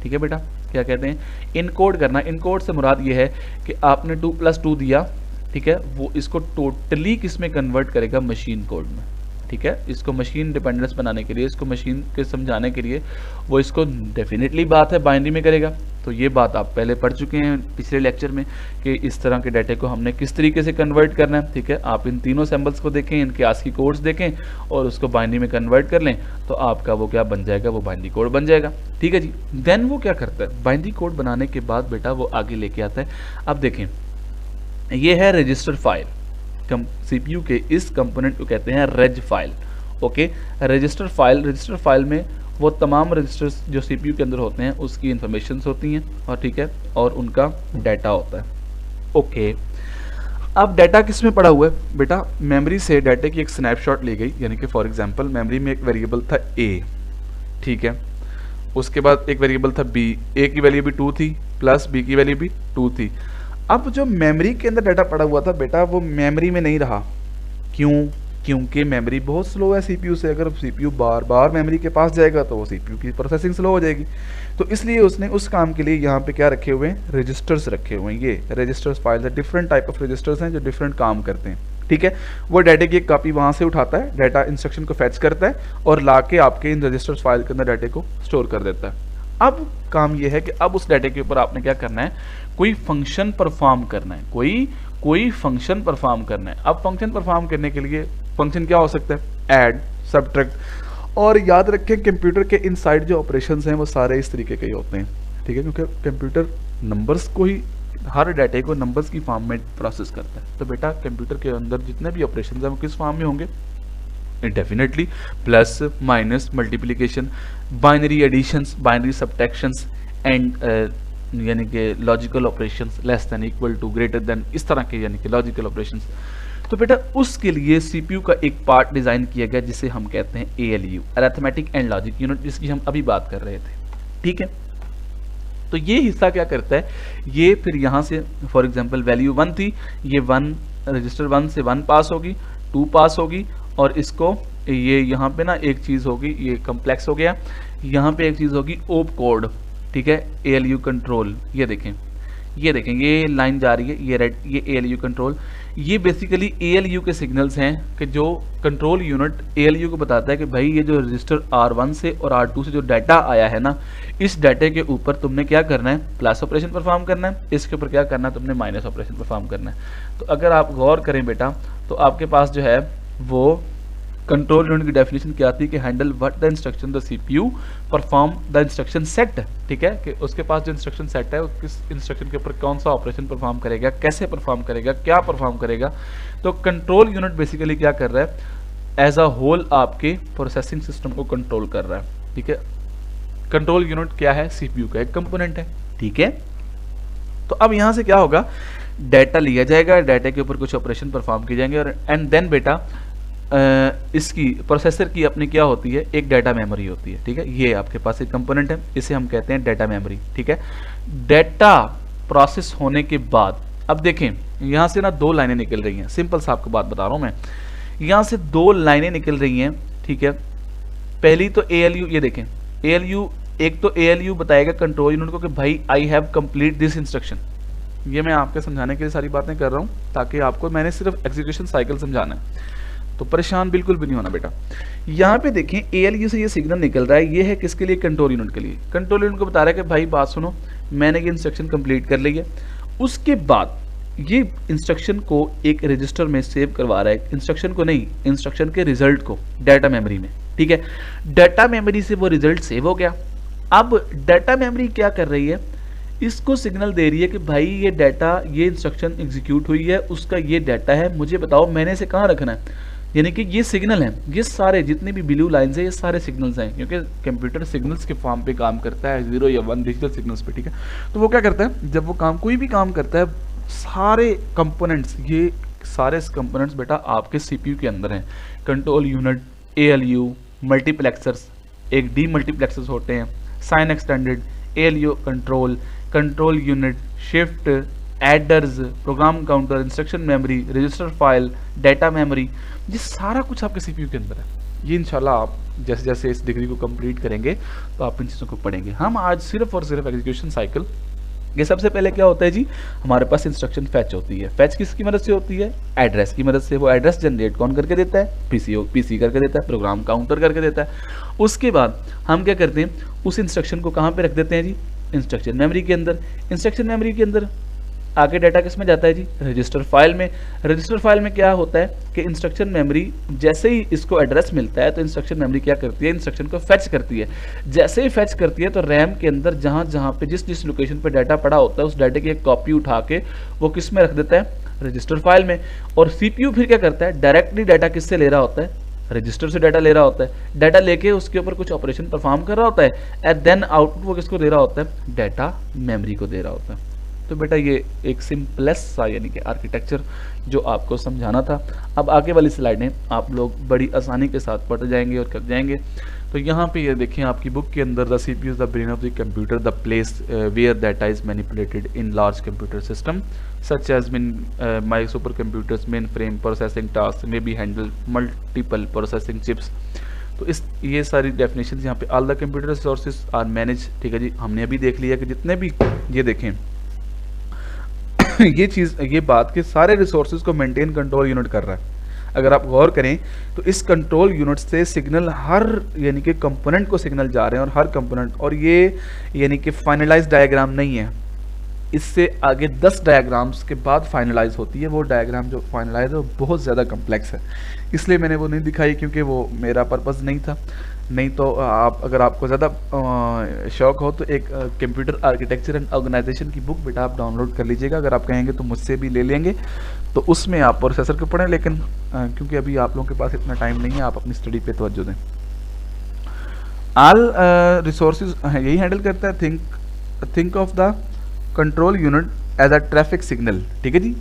ठीक है बेटा, क्या कहते हैं, इनकोड करना। इनकोड से मुराद ये है कि आपने 2 + 2 दिया, ठीक है, वो इसको टोटली किस में कन्वर्ट करेगा, मशीन कोड में। ठीक है, इसको मशीन डिपेंडेंस बनाने के लिए, इसको मशीन के समझाने के लिए वो इसको डेफिनेटली बात है बाइनरी में करेगा। तो ये बात आप पहले पढ़ चुके हैं पिछले लेक्चर में कि इस तरह के डाटे को हमने किस तरीके से कन्वर्ट करना है। ठीक है, आप इन तीनों सैम्पल्स को देखें, इनके आस्की कोड्स देखें और उसको बाइनरी में कन्वर्ट कर लें तो आपका वो क्या बन जाएगा, वो बाइनरी कोड बन जाएगा। ठीक है जी, देन वो क्या करता है, बाइनरी कोड बनाने के बाद बेटा वो आगे लेके आता है। अब देखें, ये है रजिस्टर फाइल, सीपीयू के इस कंपोनेंट को कहते हैं reg file. Okay, register file में वो तमाम रजिस्टर्स जो सीपीयू के अंदर होते हैं उसकी इंफॉर्मेशन होती हैं और ठीक है, और उनका डाटा होता है। ओके, अब डाटा किस में पड़ा हुआ है बेटा, मेमोरी से डाटा की एक स्नैपशॉट ली गई, यानी कि फॉर एग्जांपल मेमोरी में एक वेरिएबल था ए, ठीक है, उसके बाद एक वेरिएबल था बी, ए की वैल्यू भी 2 थी प्लस बी की वैल्यू भी 2 थी। अब जो मेमोरी के अंदर डाटा पड़ा हुआ था बेटा वो मेमोरी में नहीं रहा। क्यों? क्योंकि मेमोरी बहुत स्लो है सीपीयू से। अगर सीपीयू बार बार मेमोरी के पास जाएगा तो वो सीपीयू की प्रोसेसिंग स्लो हो जाएगी। तो इसलिए उसने उस काम के लिए यहाँ पे क्या रखे हुए हैं, रजिस्टर्स रखे हुए हैं। ये रजिस्टर्स फाइल है, डिफरेंट टाइप ऑफ रजिस्टर्स हैं जो डिफरेंट काम करते हैं। ठीक है, वो डाटा की एक कॉपी वहाँ से उठाता है, डाटा इंस्ट्रक्शन को फैच करता है और ला के आपके इन रजिस्टर्स फाइल के अंदर डाटे को स्टोर कर देता है। अब काम ये है कि अब उस डाटा के ऊपर आपने क्या करना है, कोई फंक्शन परफॉर्म करना है, कोई फंक्शन परफॉर्म करना है। अब फंक्शन परफॉर्म करने के लिए फंक्शन क्या हो सकता है, ऐड, सब्ट्रैक्ट। और याद रखें कंप्यूटर के इनसाइड जो ऑपरेशंस हैं वो सारे इस तरीके के ही होते हैं। ठीक है, क्योंकि कंप्यूटर नंबर्स को ही, हर डाटे को नंबर्स की फॉर्म में प्रोसेस करता है। तो बेटा कंप्यूटर के अंदर जितने भी ऑपरेशन हैं वो किस फॉर्म में होंगे, definitely plus, minus, multiplication, binary additions, binary subtractions and यानी कि logical operations, less than, equal to, greater than, इस तरह के यानी कि लॉजिकल ऑपरेशंस। तो बेटा उसके लिए सीपीयू का एक पार्ट डिजाइन किया गया जिसे हम कहते हैं ALU, arithmetic and logic unit, जिसकी हम अभी बात कर रहे थे। ठीक है, तो ये हिस्सा क्या करता है, ये फिर यहाँ से फॉर एग्जांपल वैल्यू 1 थी, ये 1 रजिस्टर 1 से 1 पास होगी, 2 पास होगी और इसको ये यहाँ पे ना एक चीज़ होगी, ये कम्प्लेक्स हो गया, यहाँ पे एक चीज़ होगी ओप कोड। ठीक है, एएलयू कंट्रोल, ये देखें ये लाइन जा रही है, ये रेड, ये एएलयू कंट्रोल। ये बेसिकली एएलयू के सिग्नल्स हैं कि जो कंट्रोल यूनिट एएलयू को बताता है कि भाई ये जो रजिस्टर R1 से और R2 से जो डाटा आया है ना, इस डाटे के ऊपर तुमने क्या करना है, प्लस ऑपरेशन परफॉर्म करना है, इसके ऊपर क्या करना है, तुमने माइनस ऑपरेशन परफॉर्म करना है। तो अगर आप गौर करें बेटा तो आपके पास जो है वो कंट्रोल यूनिट की डेफिनेशन क्या आती है कि handle what the instruction the CPU perform the instruction set. ठीक है, कि उसके पास जो इंस्ट्रक्शन सेट है किस इंस्ट्रक्शन के ऊपर कौन सा ऑपरेशन परफॉर्म करेगा, कैसे परफॉर्म करेगा, क्या परफॉर्म करेगा। तो कंट्रोल यूनिट बेसिकली क्या कर रहा है, एज अ होल आपके प्रोसेसिंग सिस्टम को कंट्रोल कर रहा है। ठीक है, कंट्रोल यूनिट क्या है, सीपीयू का एक कंपोनेंट है। ठीक है, तो अब यहाँ से क्या होगा, डाटा लिया जाएगा, डाटा के ऊपर कुछ ऑपरेशन परफॉर्म किए जाएंगे और एंड देन बेटा इसकी प्रोसेसर की अपनी क्या होती है, एक डाटा मेमोरी होती है। ठीक है, ये आपके पास एक कंपोनेंट है, इसे हम कहते हैं डाटा मेमोरी। ठीक है, डाटा प्रोसेस होने के बाद अब देखें यहाँ से ना 2 लाइनें निकल रही हैं, सिंपल सा आपको बात बता रहा हूँ मैं, यहाँ से 2 लाइनें निकल रही हैं। ठीक है, पहली तो एएलयू, ये देखें एएलयू, एक तो एएलयू बताएगा कंट्रोल यूनिट को कि भाई I have complete this instruction. ये मैं आपके समझाने के लिए सारी बातें कर रहा हूँ ताकि आपको, मैंने सिर्फ एग्जीक्यूशन साइकिल समझाना है, तो परेशान बिल्कुल भी नहीं होना बेटा। यहाँ पे देखें एएलयू से ये सिग्नल निकल रहा है, ये है किसके लिए, कंट्रोल यूनिट के लिए। कंट्रोल यूनिट को बता रहा है कि भाई बात सुनो, मैंने ये इंस्ट्रक्शन कंप्लीट कर ली है। उसके बाद ये इंस्ट्रक्शन को एक रजिस्टर में सेव करवा रहा है, इंस्ट्रक्शन को नहीं, इंस्ट्रक्शन के रिजल्ट को डाटा मेमोरी में। ठीक है, डाटा मेमोरी से वो रिजल्ट सेव हो गया। अब डाटा मेमोरी क्या कर रही है, इसको सिग्नल दे रही है कि भाई ये डाटा, ये इंस्ट्रक्शन एग्जीक्यूट हुई है, उसका ये डाटा है, मुझे बताओ मैंने इसे कहाँ रखना है। यानी कि ये सिग्नल हैं, ये सारे जितने भी ब्लू लाइन्स हैं ये सारे सिग्नल्स हैं, क्योंकि कंप्यूटर सिग्नल्स के फॉर्म पे काम करता है, 0 या 1 डिजिटल सिग्नल्स पे। ठीक है, तो वो क्या करता है, जब वो काम, कोई भी काम करता है, सारे कंपोनेंट्स, ये सारे कंपोनेंट्स बेटा आपके सीपीयू के अंदर हैं। कंट्रोल यूनिट, एएलयू, मल्टीप्लेक्सर्स, एक डी मल्टीप्लेक्सर्स होते हैं, sign extended, ALU control, control unit, shift, adders, program counter, instruction memory, register file, data memory, ये सारा कुछ आपके सीपीयू के अंदर है। ये इंशाल्लाह आप जैसे जैसे इस डिग्री को कंप्लीट करेंगे तो आप इन चीज़ों को पढ़ेंगे। हम आज सिर्फ और सिर्फ एग्जीक्यूशन साइकिल, ये सबसे पहले क्या होता है जी, हमारे पास इंस्ट्रक्शन फैच होती है। फैच किसकी मदद से होती है? एड्रेस की मदद से। वो एड्रेस जनरेट कौन करके देता है? पीसी करके देता है, प्रोग्राम काउंटर करके देता है। उसके बाद हम क्या करते हैं, उस इंस्ट्रक्शन को कहाँ पे रख देते हैं जी? इंस्ट्रक्शन मेमोरी के अंदर। इंस्ट्रक्शन मेमोरी के अंदर आगे डाटा किस में जाता है जी? रजिस्टर फाइल में। रजिस्टर फाइल में क्या होता है कि इंस्ट्रक्शन मेमोरी जैसे ही इसको एड्रेस मिलता है तो इंस्ट्रक्शन मेमोरी क्या करती है? इंस्ट्रक्शन को फैच करती है। जैसे ही फैच करती है तो रैम के अंदर जहाँ जहाँ पे जिस लोकेशन पे डाटा पड़ा होता है उस डाटा की एक कॉपी उठा के वो किस में रख देता है? रजिस्टर फाइल में। और सीपीयू फिर क्या करता है? डायरेक्टली डाटा किससे ले रहा होता है? रजिस्टर से डाटा ले रहा होता है। डाटा लेके उसके ऊपर कुछ ऑपरेशन परफॉर्म कर रहा होता है एंड देन आउटपुट वो किसको दे रहा होता है? डाटा मेमोरी को दे रहा होता है। तो बेटा ये एक सिंपलेस्ट सा यानी कि आर्किटेक्चर जो आपको समझाना था। अब आगे वाली स्लाइडें आप लोग बड़ी आसानी के साथ पढ़ जाएंगे और कर जाएंगे। तो यहाँ पे ये देखें आपकी बुक के अंदर, the CPU is the brain of the computer, the place where data is manipulated in large computer system such as my super computers mainframe processing task may be handle multiple processing chips. तो इस ये सारी definition यहाँ पे all the computer resources are manage. ठीक है जी, हमने अभी देख लिया कि जितने भी ये देखें ये बात के सारे रिसोर्सेज को मेंटेन कंट्रोल यूनिट कर रहा है। अगर आप गौर करें तो इस कंट्रोल यूनिट से सिग्नल हर यानी कि कंपोनेंट को सिग्नल जा रहे हैं और हर कंपोनेंट, और ये यानी कि फाइनलाइज डायग्राम नहीं है, इससे आगे 10 डायग्राम्स के बाद फाइनलाइज होती है। वो डायग्राम जो फाइनलाइज है वो बहुत ज़्यादा कम्प्लेक्स है, इसलिए मैंने वो नहीं दिखाई क्योंकि वो मेरा पर्पज़ नहीं था। नहीं तो आप अगर आपको ज़्यादा शौक हो तो एक कंप्यूटर आर्किटेक्चर एंड ऑर्गेनाइजेशन की बुक बेटा आप डाउनलोड कर लीजिएगा। अगर आप कहेंगे तो मुझसे भी ले लेंगे, तो उसमें आप प्रोसेसर को पढ़ें, लेकिन क्योंकि अभी आप लोगों के पास इतना टाइम नहीं है, आप अपनी स्टडी पे तवज्जो दें। ऑल रिसोर्सेज यही हैंडल करता है। Think of the control unit as a traffic signal. ठीक है जी,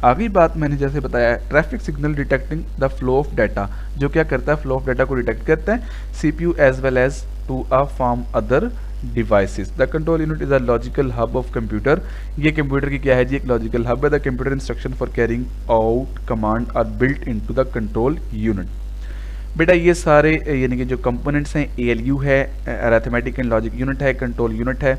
आगे बात मैंने जैसे बताया, traffic signal detecting the flow of data, जो क्या करता है? फ्लो ऑफ डाटा को डिटेक्ट करता है। CPU as well as to a from other devices. The control unit is a logical hub of computer. ये कंप्यूटर की क्या है जी? एक लॉजिकल हब है। The computer instruction for carrying out command are built into the control unit. बेटा ये सारे यानी कि जो कंपोनेंट्स हैं, एएलयू है, अरिथमेटिक एंड लॉजिक यूनिट है, कंट्रोल यूनिट है।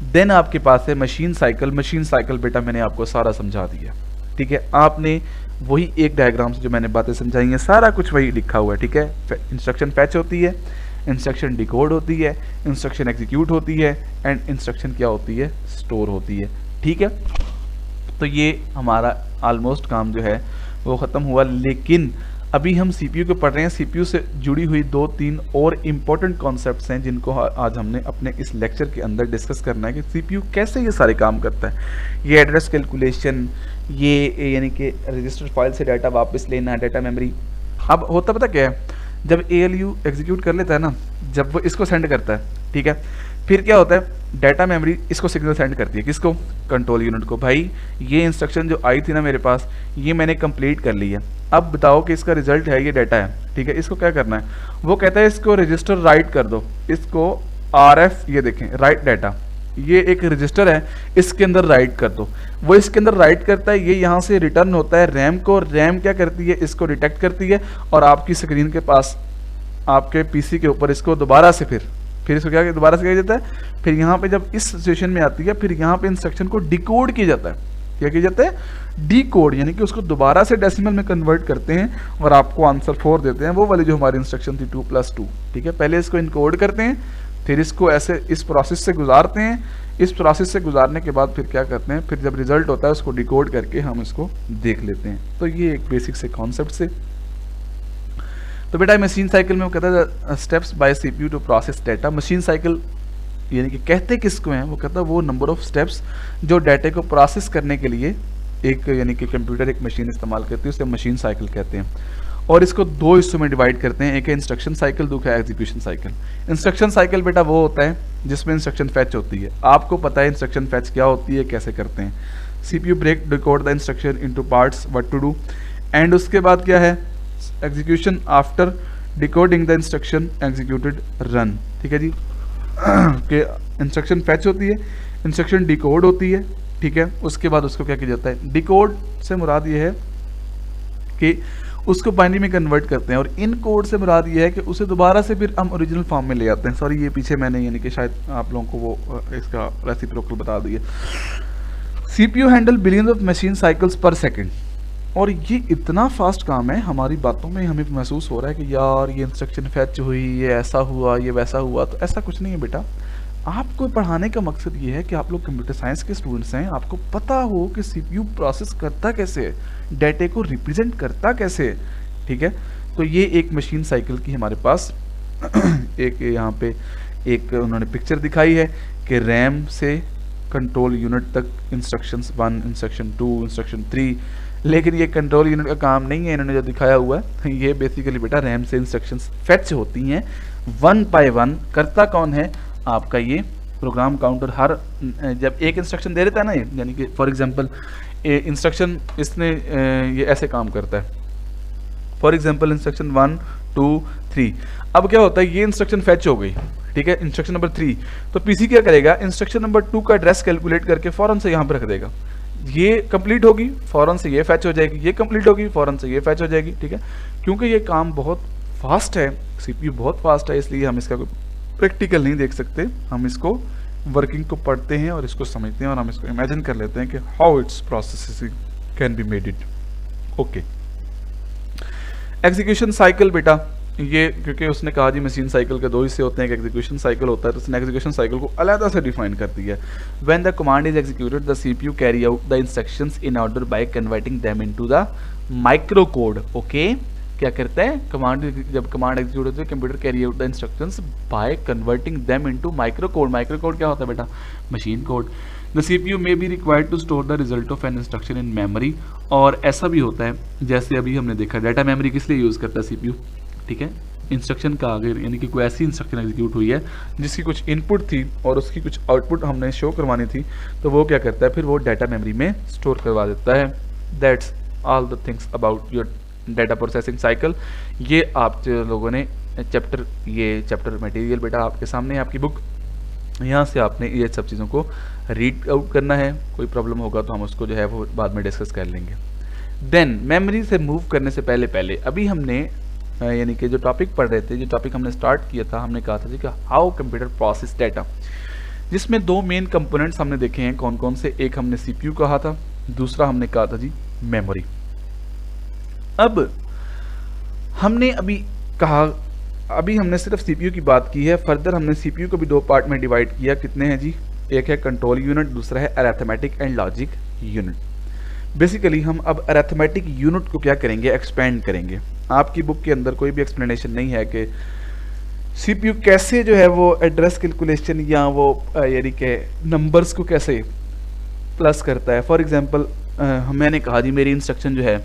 देन आपके पास है मशीन साइकिल। मशीन साइकिल बेटा मैंने आपको सारा समझा दिया। ठीक है, आपने वही एक डायग्राम से जो मैंने बातें समझाई हैं सारा कुछ वही लिखा हुआ है। ठीक है, इंस्ट्रक्शन फैच होती है, इंस्ट्रक्शन डिकोड होती है, इंस्ट्रक्शन एग्जीक्यूट होती है एंड इंस्ट्रक्शन क्या होती है? स्टोर होती है। ठीक है, तो ये हमारा ऑलमोस्ट काम जो है वो ख़त्म हुआ, लेकिन अभी हम सीपीयू को पढ़ रहे हैं। सीपीयू से जुड़ी हुई 2-3 और इम्पोर्टेंट कॉन्सेप्ट्स हैं जिनको आज हमने अपने इस लेक्चर के अंदर डिस्कस करना है कि सीपीयू कैसे ये सारे काम करता है। ये एड्रेस कैलकुलेशन, ये यानी कि रजिस्टर फाइल से डाटा वापस लेना, डाटा मेमोरी। अब होता पता क्या है, जब एएलयू एग्जीक्यूट कर लेता है ना, जब वो इसको सेंड करता है, ठीक है, फिर क्या होता है? डाटा मेमोरी इसको सिग्नल सेंड करती है। किसको? कंट्रोल यूनिट को। भाई ये इंस्ट्रक्शन जो आई थी ना मेरे पास, ये मैंने कंप्लीट कर ली है, अब बताओ कि इसका रिजल्ट है, ये डाटा है। ठीक है, इसको क्या करना है? वो कहता है इसको रजिस्टर राइट कर दो, इसको आरएफ, ये देखें राइट डाटा, ये एक रजिस्टर है, इसके अंदर राइट कर दो। वो इसके अंदर राइट करता है, ये यहाँ से रिटर्न होता है रैम को। रैम क्या करती है? इसको डिटेक्ट करती है और आपकी स्क्रीन के पास आपके पीसी के ऊपर इसको दोबारा से फिर इसको क्या दोबारा से किया जाता है? फिर यहाँ पे जब इस सिचुएशन में आती है, फिर यहाँ पे इंस्ट्रक्शन को डिकोड किया जाता है। क्या किया जाता है? डिकोड, यानी कि उसको दोबारा से डेसिमल में कन्वर्ट करते हैं और आपको आंसर 4 देते हैं। वो वाली जो हमारी इंस्ट्रक्शन थी 2+2। ठीक है, पहले इसको इनकोड करते हैं, फिर इसको ऐसे इस प्रोसेस से गुजारते हैं। इस प्रोसेस से गुजारने के बाद फिर क्या करते हैं? फिर जब रिजल्ट होता है उसको डिकोड करके हम इसको देख लेते हैं। तो ये एक बेसिक से कॉन्सेप्ट से। तो बेटा मशीन साइकिल में वो कहता है steps by CPU to process data. Machine cycle यानी कि कहते किसको हैं? वो कहता है वो नंबर ऑफ स्टेप्स जो डाटा को प्रोसेस करने के लिए एक यानी कि कंप्यूटर एक मशीन इस्तेमाल करती है, उसे मशीन साइकिल कहते हैं। और इसको 2 हिस्सों में डिवाइड करते हैं, एक है इंस्ट्रक्शन साइकिल, दूसरा है एग्जीक्यूशन साइकिल। इंस्ट्रक्शन साइकिल बेटा वो होता है जिसमें इंस्ट्रक्शन फैच होती है। आपको पता है इंस्ट्रक्शन फैच क्या होती है, कैसे करते हैं। CPU break decode the instruction into parts, what to do. And उसके बाद क्या है, execution after decoding the instruction executed run. ठीक है जी कि इंस्ट्रक्शन फैच होती है, इंस्ट्रक्शन डिकोड होती है, ठीक है, उसके बाद उसको क्या किया जाता है, डिकोड से मुराद ये है कि उसको बाइनरी में कन्वर्ट करते हैं, और इन कोड से मुराद ये है कि उसे दोबारा से फिर हम ओरिजिनल फॉर्म में ले आते हैं। सॉरी, ये पीछे मैंने यानी कि शायद आप लोगों को वो इसका रेसिप्रोकल बता दिया। CPU handle billions of machine cycles पर सेकंड, और ये इतना फास्ट काम है, हमारी बातों में हमें महसूस हो रहा है कि यार ये इंस्ट्रक्शन फैच हुई, ये ऐसा हुआ, ये वैसा हुआ। तो ऐसा कुछ नहीं है बेटा। आपको पढ़ाने का मकसद ये है कि आप लोग कंप्यूटर साइंस के स्टूडेंट्स हैं, आपको पता हो कि CPU प्रोसेस करता कैसे है, डेटे को रिप्रेजेंट करता कैसे है। ठीक है, तो ये एक मशीन साइकिल की हमारे पास एक यहाँ पे एक उन्होंने पिक्चर दिखाई है कि रैम से कंट्रोल यूनिट तक इंस्ट्रक्शंस 1, इंस्ट्रक्शन 2, इंस्ट्रक्शन 3। लेकिन ये कंट्रोल यूनिट का काम नहीं है, इन्होंने जो दिखाया हुआ है ये बेसिकली बेटा रैम से इंस्ट्रक्शंस फैच होती हैं 1 बाय 1। करता कौन है, आपका ये प्रोग्राम काउंटर। हर जब एक इंस्ट्रक्शन दे देता है ना, यानी कि फॉर एग्जांपल इंस्ट्रक्शन इसने ये ऐसे काम करता है, फॉर एग्जांपल इंस्ट्रक्शन 1 2 3। अब क्या होता है, ये इंस्ट्रक्शन फैच हो गई, ठीक है, इंस्ट्रक्शन नंबर 3। तो पीसी क्या करेगा, इंस्ट्रक्शन नंबर 2 का एड्रेस कैलकुलेट करके फौरन से यहाँ पर रख देगा। ये कंप्लीट होगी, फौरन से ये फैच हो जाएगी, ये कंप्लीट होगी, फौरन से ये फैच हो जाएगी। ठीक है, क्योंकि ये काम बहुत फास्ट है, CPU बहुत फास्ट है, इसलिए हम इसका कोई प्रैक्टिकल नहीं देख सकते। हम इसको वर्किंग को पढ़ते हैं और इसको समझते हैं और हम इसको इमेजिन कर लेते हैं कि how it's processing can be made it. Okay, execution cycle बेटा, ये क्योंकि उसने कहा जी मशीन साइकिल के 2 हिस्से होते हैं, एक एग्जीक्यूशन साइकिल होता है, तो उसने एग्जीक्यूशन साइकिल को अलग से डिफाइन कर दिया है। When the command is executed the CPU carry out the instructions in order by converting them into the micro code. Okay, क्या करता है कमांड, जब कमांड एग्जीक्यूट होती है computer carry out the instructions by converting them into micro code. Micro code क्या होता है बेटा, machine code. The CPU may be required to store the result of an instruction in memory. और ऐसा भी होता है, जैसे अभी हमने देखा डाटा मेमोरी किस लिए यूज़ करता है CPU, ठीक है, इंस्ट्रक्शन का अगर यानी कि कोई ऐसी इंस्ट्रक्शन एग्जीक्यूट हुई है जिसकी कुछ इनपुट थी और उसकी कुछ आउटपुट हमने शो करवानी थी, तो वो क्या करता है, फिर वो डाटा मेमोरी में स्टोर करवा देता है। That's all the things about your data processing cycle. ये आप लोगों ने चैप्टर मटेरियल बेटा आपके सामने है, आपकी बुक, यहाँ से आपने ये सब चीज़ों को रीड आउट करना है। कोई प्रॉब्लम होगा तो हम उसको जो है वो बाद में डिस्कस कर लेंगे। देन मेमोरी से मूव करने से पहले अभी हमने यानी कि जो टॉपिक पढ़ रहे थे, जो टॉपिक हमने स्टार्ट किया था, हमने कहा था जी कि हाउ कंप्यूटर प्रोसेस डाटा, जिसमें 2 मेन कंपोनेंट्स हमने देखे हैं। कौन कौन से, एक हमने CPU कहा था, दूसरा हमने कहा था जी मेमोरी। अब हमने अभी हमने सिर्फ CPU की बात की है, फर्दर हमने CPU को भी 2 पार्ट में डिवाइड किया। कितने हैं जी, एक है कंट्रोल यूनिट, दूसरा है arithmetic and logic unit. Basically हम अब अरिथमेटिक यूनिट को क्या करेंगे, एक्सपेंड करेंगे। आपकी बुक के अंदर कोई भी एक्सप्लेनेशन नहीं है कि CPU कैसे जो है वो एड्रेस कैलकुलेशन या वो यानी कि नंबर्स को कैसे प्लस करता है। फॉर एग्जांपल मैंने कहा जी मेरी इंस्ट्रक्शन जो है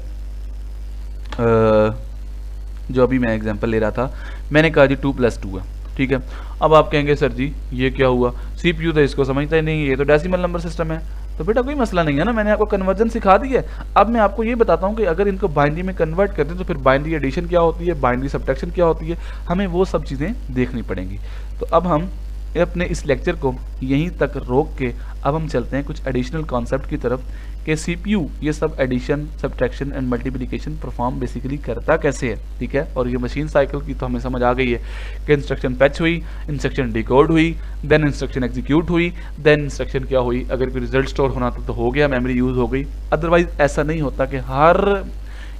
जो अभी मैं एग्जांपल ले रहा था, मैंने कहा जी 2 + 2 है, ठीक है। अब आप कहेंगे सर जी ये क्या हुआ, CPU तो इसको समझता ही नहीं, ये तो डेसिमल नंबर सिस्टम है। तो बेटा कोई मसला नहीं है ना, मैंने आपको कन्वर्जन सिखा दी है। अब मैं आपको ये बताता हूँ कि अगर इनको बाइनरी में कन्वर्ट करते हैं तो फिर बाइनरी एडिशन क्या होती है, बाइनरी सब्ट्रैक्शन क्या होती है, हमें वो सब चीज़ें देखनी पड़ेंगी। तो अब हम अपने इस लेक्चर को यहीं तक रोक के अब हम चलते हैं कुछ एडिशनल कॉन्सेप्ट की तरफ कि CPU ये सब addition, subtraction and multiplication perform basically करता कैसे है, ठीक है। और ये मशीन साइकिल की तो हमें समझ आ गई है कि इंस्ट्रक्शन फैच हुई, इंस्ट्रक्शन डिकोड हुई, देन इंस्ट्रक्शन एग्जीक्यूट हुई, देन इंस्ट्रक्शन क्या हुई, अगर कोई रिजल्ट स्टोर होना था तो हो गया, मेमोरी यूज़ हो गई। अदरवाइज ऐसा नहीं होता कि हर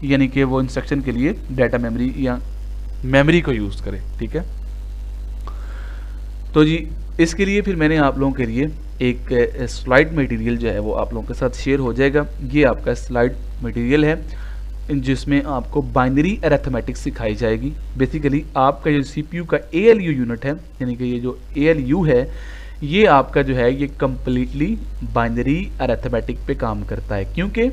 यानी कि वो इंस्ट्रक्शन के लिए डाटा मेमोरी या मेमोरी को यूज़ करे, ठीक है। तो जी इसके लिए फिर मैंने आप लोगों के लिए एक स्लाइड मटेरियल जो है वो आप लोगों के साथ शेयर हो जाएगा। ये आपका स्लाइड मटेरियल है जिसमें आपको बाइनरी अरिथमेटिक्स सिखाई जाएगी। बेसिकली आपका जो CPU का ALU यूनिट है, यानी कि ये जो ALU है ये आपका जो है ये कम्प्लीटली बाइनरी अरिथमेटिक पे काम करता है, क्योंकि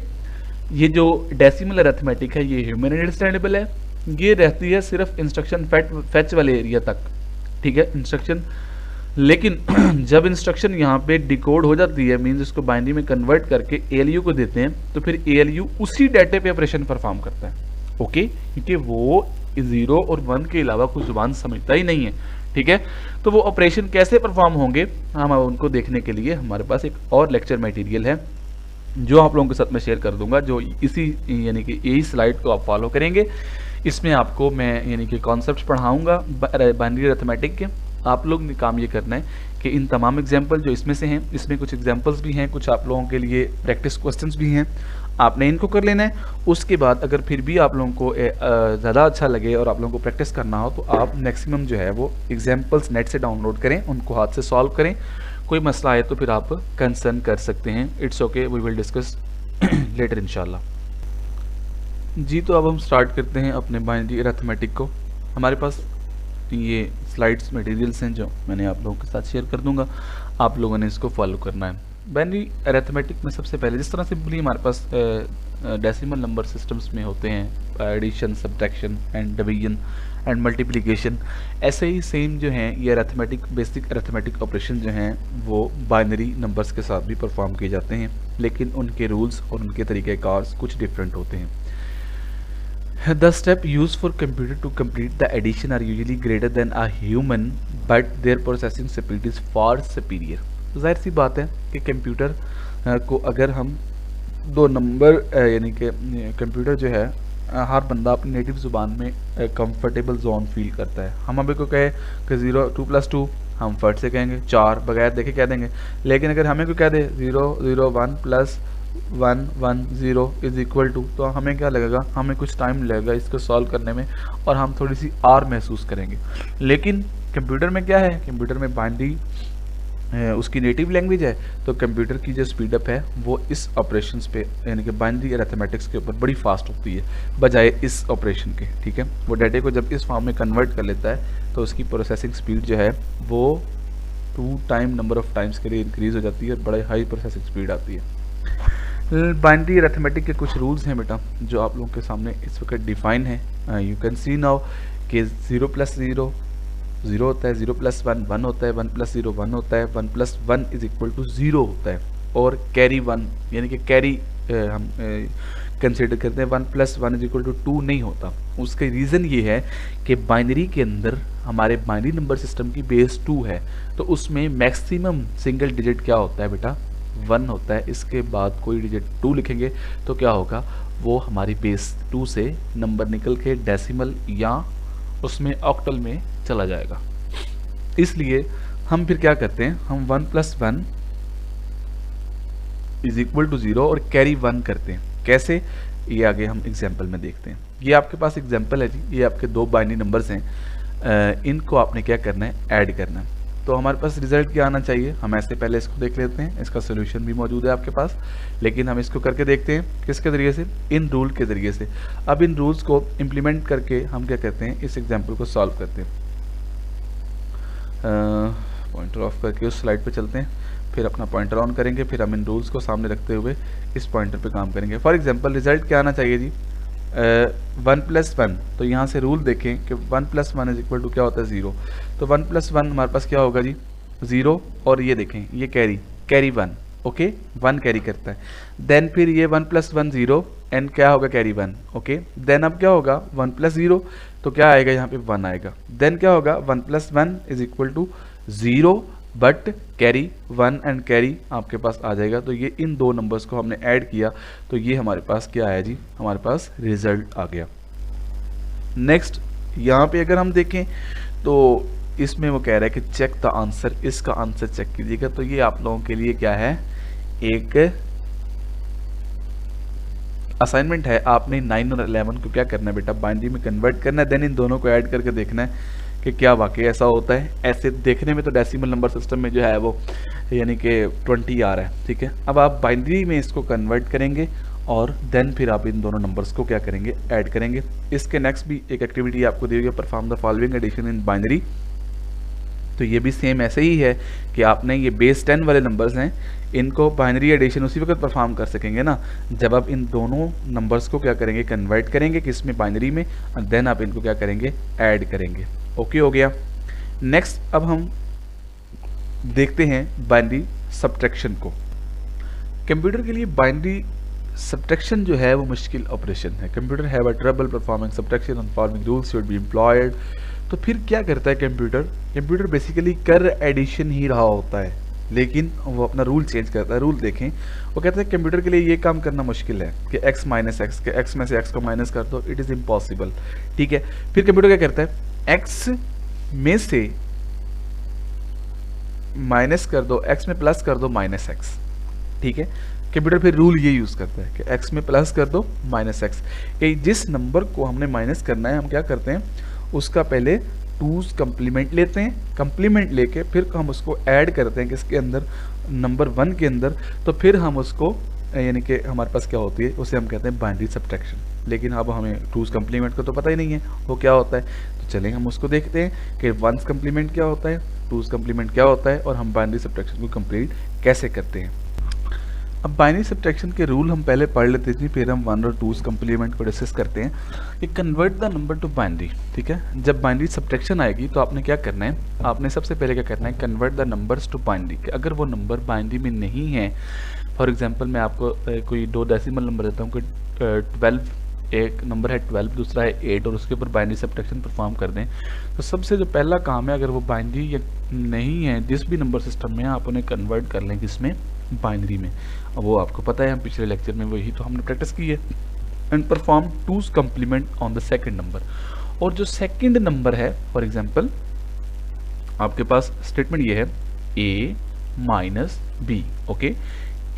ये जो डेसिमल अरिथमेटिक है ये ह्यूमन अंडरस्टैंडेबल है, ये रहती है सिर्फ इंस्ट्रक्शन फैच वाले एरिया तक, ठीक है। इंस्ट्रक्शन लेकिन जब इंस्ट्रक्शन यहाँ पे डिकोड हो जाती है, मीन्स इसको बाइनरी में कन्वर्ट करके ALU को देते हैं, तो फिर ALU उसी डाटे पे ऑपरेशन परफॉर्म करता है। ओके, क्योंकि वो 0 और 1 के अलावा कुछ जुबान समझता ही नहीं है। ठीक है, तो वो ऑपरेशन कैसे परफॉर्म होंगे हम उनको देखने के लिए हमारे पास एक और लेक्चर मटेरियल है जो आप लोगों के साथ मैं शेयर कर दूंगा, जो इसी यानी कि यही स्लाइड को आप फॉलो करेंगे। इसमें आपको मैं यानी कि कॉन्सेप्ट्स पढ़ाऊंगा बाइनरी अरिथमेटिक के। आप लोग ने काम ये करना है कि इन तमाम एग्जाम्पल जो इसमें से हैं, इसमें कुछ एग्जाम्पल्स भी हैं, कुछ आप लोगों के लिए प्रैक्टिस क्वेश्चंस भी हैं, आपने इनको कर लेना है। उसके बाद अगर फिर भी आप लोगों को ज़्यादा अच्छा लगे और आप लोगों को प्रैक्टिस करना हो, तो आप मैक्सिमम जो है वो एग्जाम्पल्स नेट से डाउनलोड करें, उनको हाथ से सॉल्व करें। कोई मसला आए तो फिर आप कंसर्न कर सकते हैं। It's okay, we will discuss later इंशाल्लाह। जी, तो अब हम स्टार्ट करते हैं अपने बाइनरी अरिथमेटिक को। हमारे पास ये स्लाइड्स मटेरियल्स हैं जो मैंने आप लोगों के साथ शेयर कर दूंगा, आप लोगों ने इसको फॉलो करना है। बाइनरी अरिथमेटिक में सबसे पहले जिस तरह सिंपली हमारे पास डेसिमल नंबर सिस्टम्स में होते हैं addition, subtraction and division and multiplication, ऐसे ही सेम जो हैं ये अरिथमेटिक, बेसिक अरिथमेटिक ऑपरेशन जो हैं वो बाइनरी नंबर्स के साथ भी परफॉर्म किए जाते हैं, लेकिन उनके रूल्स और उनके तरीक़ेकार कुछ डिफरेंट होते हैं। The step used for computer to complete the addition are usually greater than a human, but their processing speed is far superior. जाहिर सी बात है कि कंप्यूटर को अगर हम दो नंबर यानी कि कंप्यूटर जो है हर बंदा अपनी नेटिव ज़ुबान में कंफर्टेबल जोन फील करता है। हम अभी को कहे कि 0 2 + 2 हम फट से कहेंगे, 4 बगैर देखे कह देंगे। लेकिन अगर हमें को कह दे 0 0 1 + 1 1 0 = 2, तो हमें क्या लगेगा, हमें कुछ टाइम लगेगा इसको सॉल्व करने में और हम थोड़ी सी आर महसूस करेंगे। लेकिन कंप्यूटर में क्या है, कंप्यूटर में बाइनरी उसकी नेटिव लैंग्वेज है, तो कंप्यूटर की जो स्पीडअप है वो इस ऑपरेशंस पे यानी कि बाइनरी अरिथमेटिक्स के ऊपर बड़ी फास्ट होती है बजाय इस ऑपरेशन के। ठीक है, वो डाटे को जब इस फॉर्म में कन्वर्ट कर लेता है तो उसकी प्रोसेसिंग स्पीड जो है वो 2 टाइम नंबर ऑफ टाइम्स के लिए इंक्रीज हो जाती है और बड़ा हाई प्रोसेसिंग स्पीड आती है। बाइनरी अरिथमेटिक के कुछ रूल्स हैं बेटा जो आप लोगों के सामने इस वक्त डिफाइन है। यू कैन सी नाउ कि 0 + 0 0 होता है, 0 + 1 1 होता है, 1 + 0 1 होता है, 1 + 1 = 0 होता है, और कैरी 1 यानी कि कैरी हम कंसिडर करते हैं 1 + 1 = 2 नहीं होता। उसका रीज़न ये है कि बाइनरी के अंदर हमारे बाइनरी नंबर सिस्टम की बेस 2 है, तो उसमें मैक्सिमम सिंगल डिजिट क्या होता है बेटा, 1 होता है। इसके बाद कोई डिजिट 2 लिखेंगे तो क्या होगा, वो हमारी बेस 2 से नंबर निकल के डेसिमल या उसमें ऑक्टल में चला जाएगा। इसलिए हम फिर क्या करते हैं, हम 1 + 1 = 0 और कैरी 1 करते हैं। कैसे, ये आगे हम एग्जाम्पल में देखते हैं। ये आपके पास एग्जाम्पल है जी, ये आपके 2 बाइनरी नंबर्स हैं, इनको आपने क्या करना है, ऐड करना है। तो हमारे पास रिजल्ट क्या आना चाहिए, हम ऐसे पहले इसको देख लेते हैं, इसका सोल्यूशन भी मौजूद है आपके पास, लेकिन हम इसको करके देखते हैं किसके ज़रिए से, इन रूल के ज़रिए से। अब इन रूल्स को इम्प्लीमेंट करके हम क्या करते हैं, इस एग्जाम्पल को सॉल्व करते हैं। पॉइंटर ऑफ करके उस स्लाइड पे चलते हैं, फिर अपना पॉइंटर ऑन करेंगे, फिर हम इन रूल्स को सामने रखते हुए इस पॉइंटर पे काम करेंगे। फॉर एग्जांपल रिजल्ट क्या आना चाहिए जी, 1 + 1, तो यहाँ से रूल देखें कि 1 + 1 = क्या होता है, 0। तो 1 + 1 हमारे पास क्या होगा जी, 0, और ये देखें ये कैरी 1, ओके, 1 कैरी करता है। देन फिर ये 1 + 1 0 एंड क्या होगा, कैरी 1, ओके। देन अब क्या होगा, 1 + 0, तो क्या आएगा यहाँ पे 1 आएगा। देन क्या होगा, 1 + 1 = 0 बट कैरी 1 एंड कैरी आपके पास आ जाएगा। तो ये इन 2 नंबर्स को हमने ऐड किया तो ये हमारे पास क्या आया जी, हमारे पास रिजल्ट आ गया। नेक्स्ट यहाँ पे अगर हम देखें तो इसमें वो कह रहा है कि चेक द आंसर, इसका आंसर चेक कीजिएगा। तो ये आप लोगों के लिए क्या है, एक असाइनमेंट है। आपने 9 और 11 को क्या करना है बेटा, बाइनरी में कन्वर्ट करना है, देन इन दोनों को ऐड करके देखना है कि क्या वाकई ऐसा होता है। ऐसे देखने में तो डेसिमल नंबर सिस्टम में जो है वो यानी कि 20 आ रहा है, ठीक है। अब आप बाइनरी में इसको कन्वर्ट करेंगे और देन फिर आप इन दोनों नंबर्स को क्या करेंगे, ऐड करेंगे। इसके नेक्स्ट भी एक एक्टिविटी आपको दी हुई है, perform the following addition in binary. तो ये भी सेम ऐसे ही है कि आपने ये बेस 10 वाले नंबर्स हैं, इनको बाइनरी एडिशन उसी वक्त परफॉर्म कर सकेंगे ना जब आप इन दोनों नंबर्स को क्या करेंगे, कन्वर्ट करेंगे किसमें, बाइनरी में, और देन आप इनको क्या करेंगे, ऐड करेंगे। ओके हो गया। नेक्स्ट अब हम देखते हैं बाइनरी सब्ट्रैक्शन को। कंप्यूटर के लिए बाइनरी सब्ट्रैक्शन जो है वो मुश्किल ऑपरेशन है। Computer have a trouble performing subtraction and following rules should be employed. तो फिर क्या करता है कंप्यूटर बेसिकली कर एडिशन ही रहा होता है, लेकिन वो अपना रूल चेंज करता है। रूल देखें, वो कहता है कंप्यूटर के लिए ये काम करना मुश्किल है कि x माइनस एक्स के x में से x को माइनस कर दो, इट इज़ इम्पॉसिबल। ठीक है, फिर कंप्यूटर क्या करता है, x में से माइनस कर दो, x में प्लस कर दो माइनस एक्स। ठीक है, कंप्यूटर फिर रूल ये यूज़ करता है कि x में प्लस कर दो माइनस एक्स, कि जिस नंबर को हमने माइनस करना है हम क्या करते हैं, उसका पहले टूज कंप्लीमेंट लेते हैं, कंप्लीमेंट लेके फिर हम उसको ऐड करते हैं किसके अंदर, नंबर 1 के अंदर। तो फिर हम उसको यानी कि हमारे पास क्या होती है, उसे हम कहते हैं बाइनरी सब्ट्रैक्शन। लेकिन अब हमें टूज कंप्लीमेंट का तो पता ही नहीं है वो क्या होता है, तो चलें हम उसको देखते हैं कि वंस कंप्लीमेंट क्या होता है, टूज कंप्लीमेंट क्या होता है, और हम बाइनरी सब्ट्रैक्शन को कंप्लीट कैसे करते हैं। अब बाइनरी सब्ट्रैक्शन के रूल हम पहले पढ़ लेते थे, फिर हम 1 और 2 कंप्लीमेंट को डिस्कस करते हैं कि convert the number two binary. ठीक है, जब बाइनरी सब्ट्रैक्शन आएगी तो आपने क्या करना है, आपने सबसे पहले क्या करना है, convert the numbers to binary. कि अगर वो नंबर बाइनरी में नहीं है, फॉर एग्जांपल मैं आपको कोई 2 डेसिमल नंबर देता हूँ कि 12, एक नंबर है 12, दूसरा है 8, और उसके ऊपर बाइनरी सब्ट्रैक्शन परफॉर्म कर दें, तो सबसे जो पहला काम है, अगर वो बाइनरी नहीं है जिस भी नंबर सिस्टम में, आप उन्हें कन्वर्ट कर लें किसमें, बाइनरी में। अब वो आपको पता है, हम पिछले लेक्चर में वही तो हमने प्रैक्टिस की है। And perform two's complement on the second number. और जो सेकंड नंबर है, फॉर एग्जांपल आपके पास स्टेटमेंट ये है a minus B. Okay,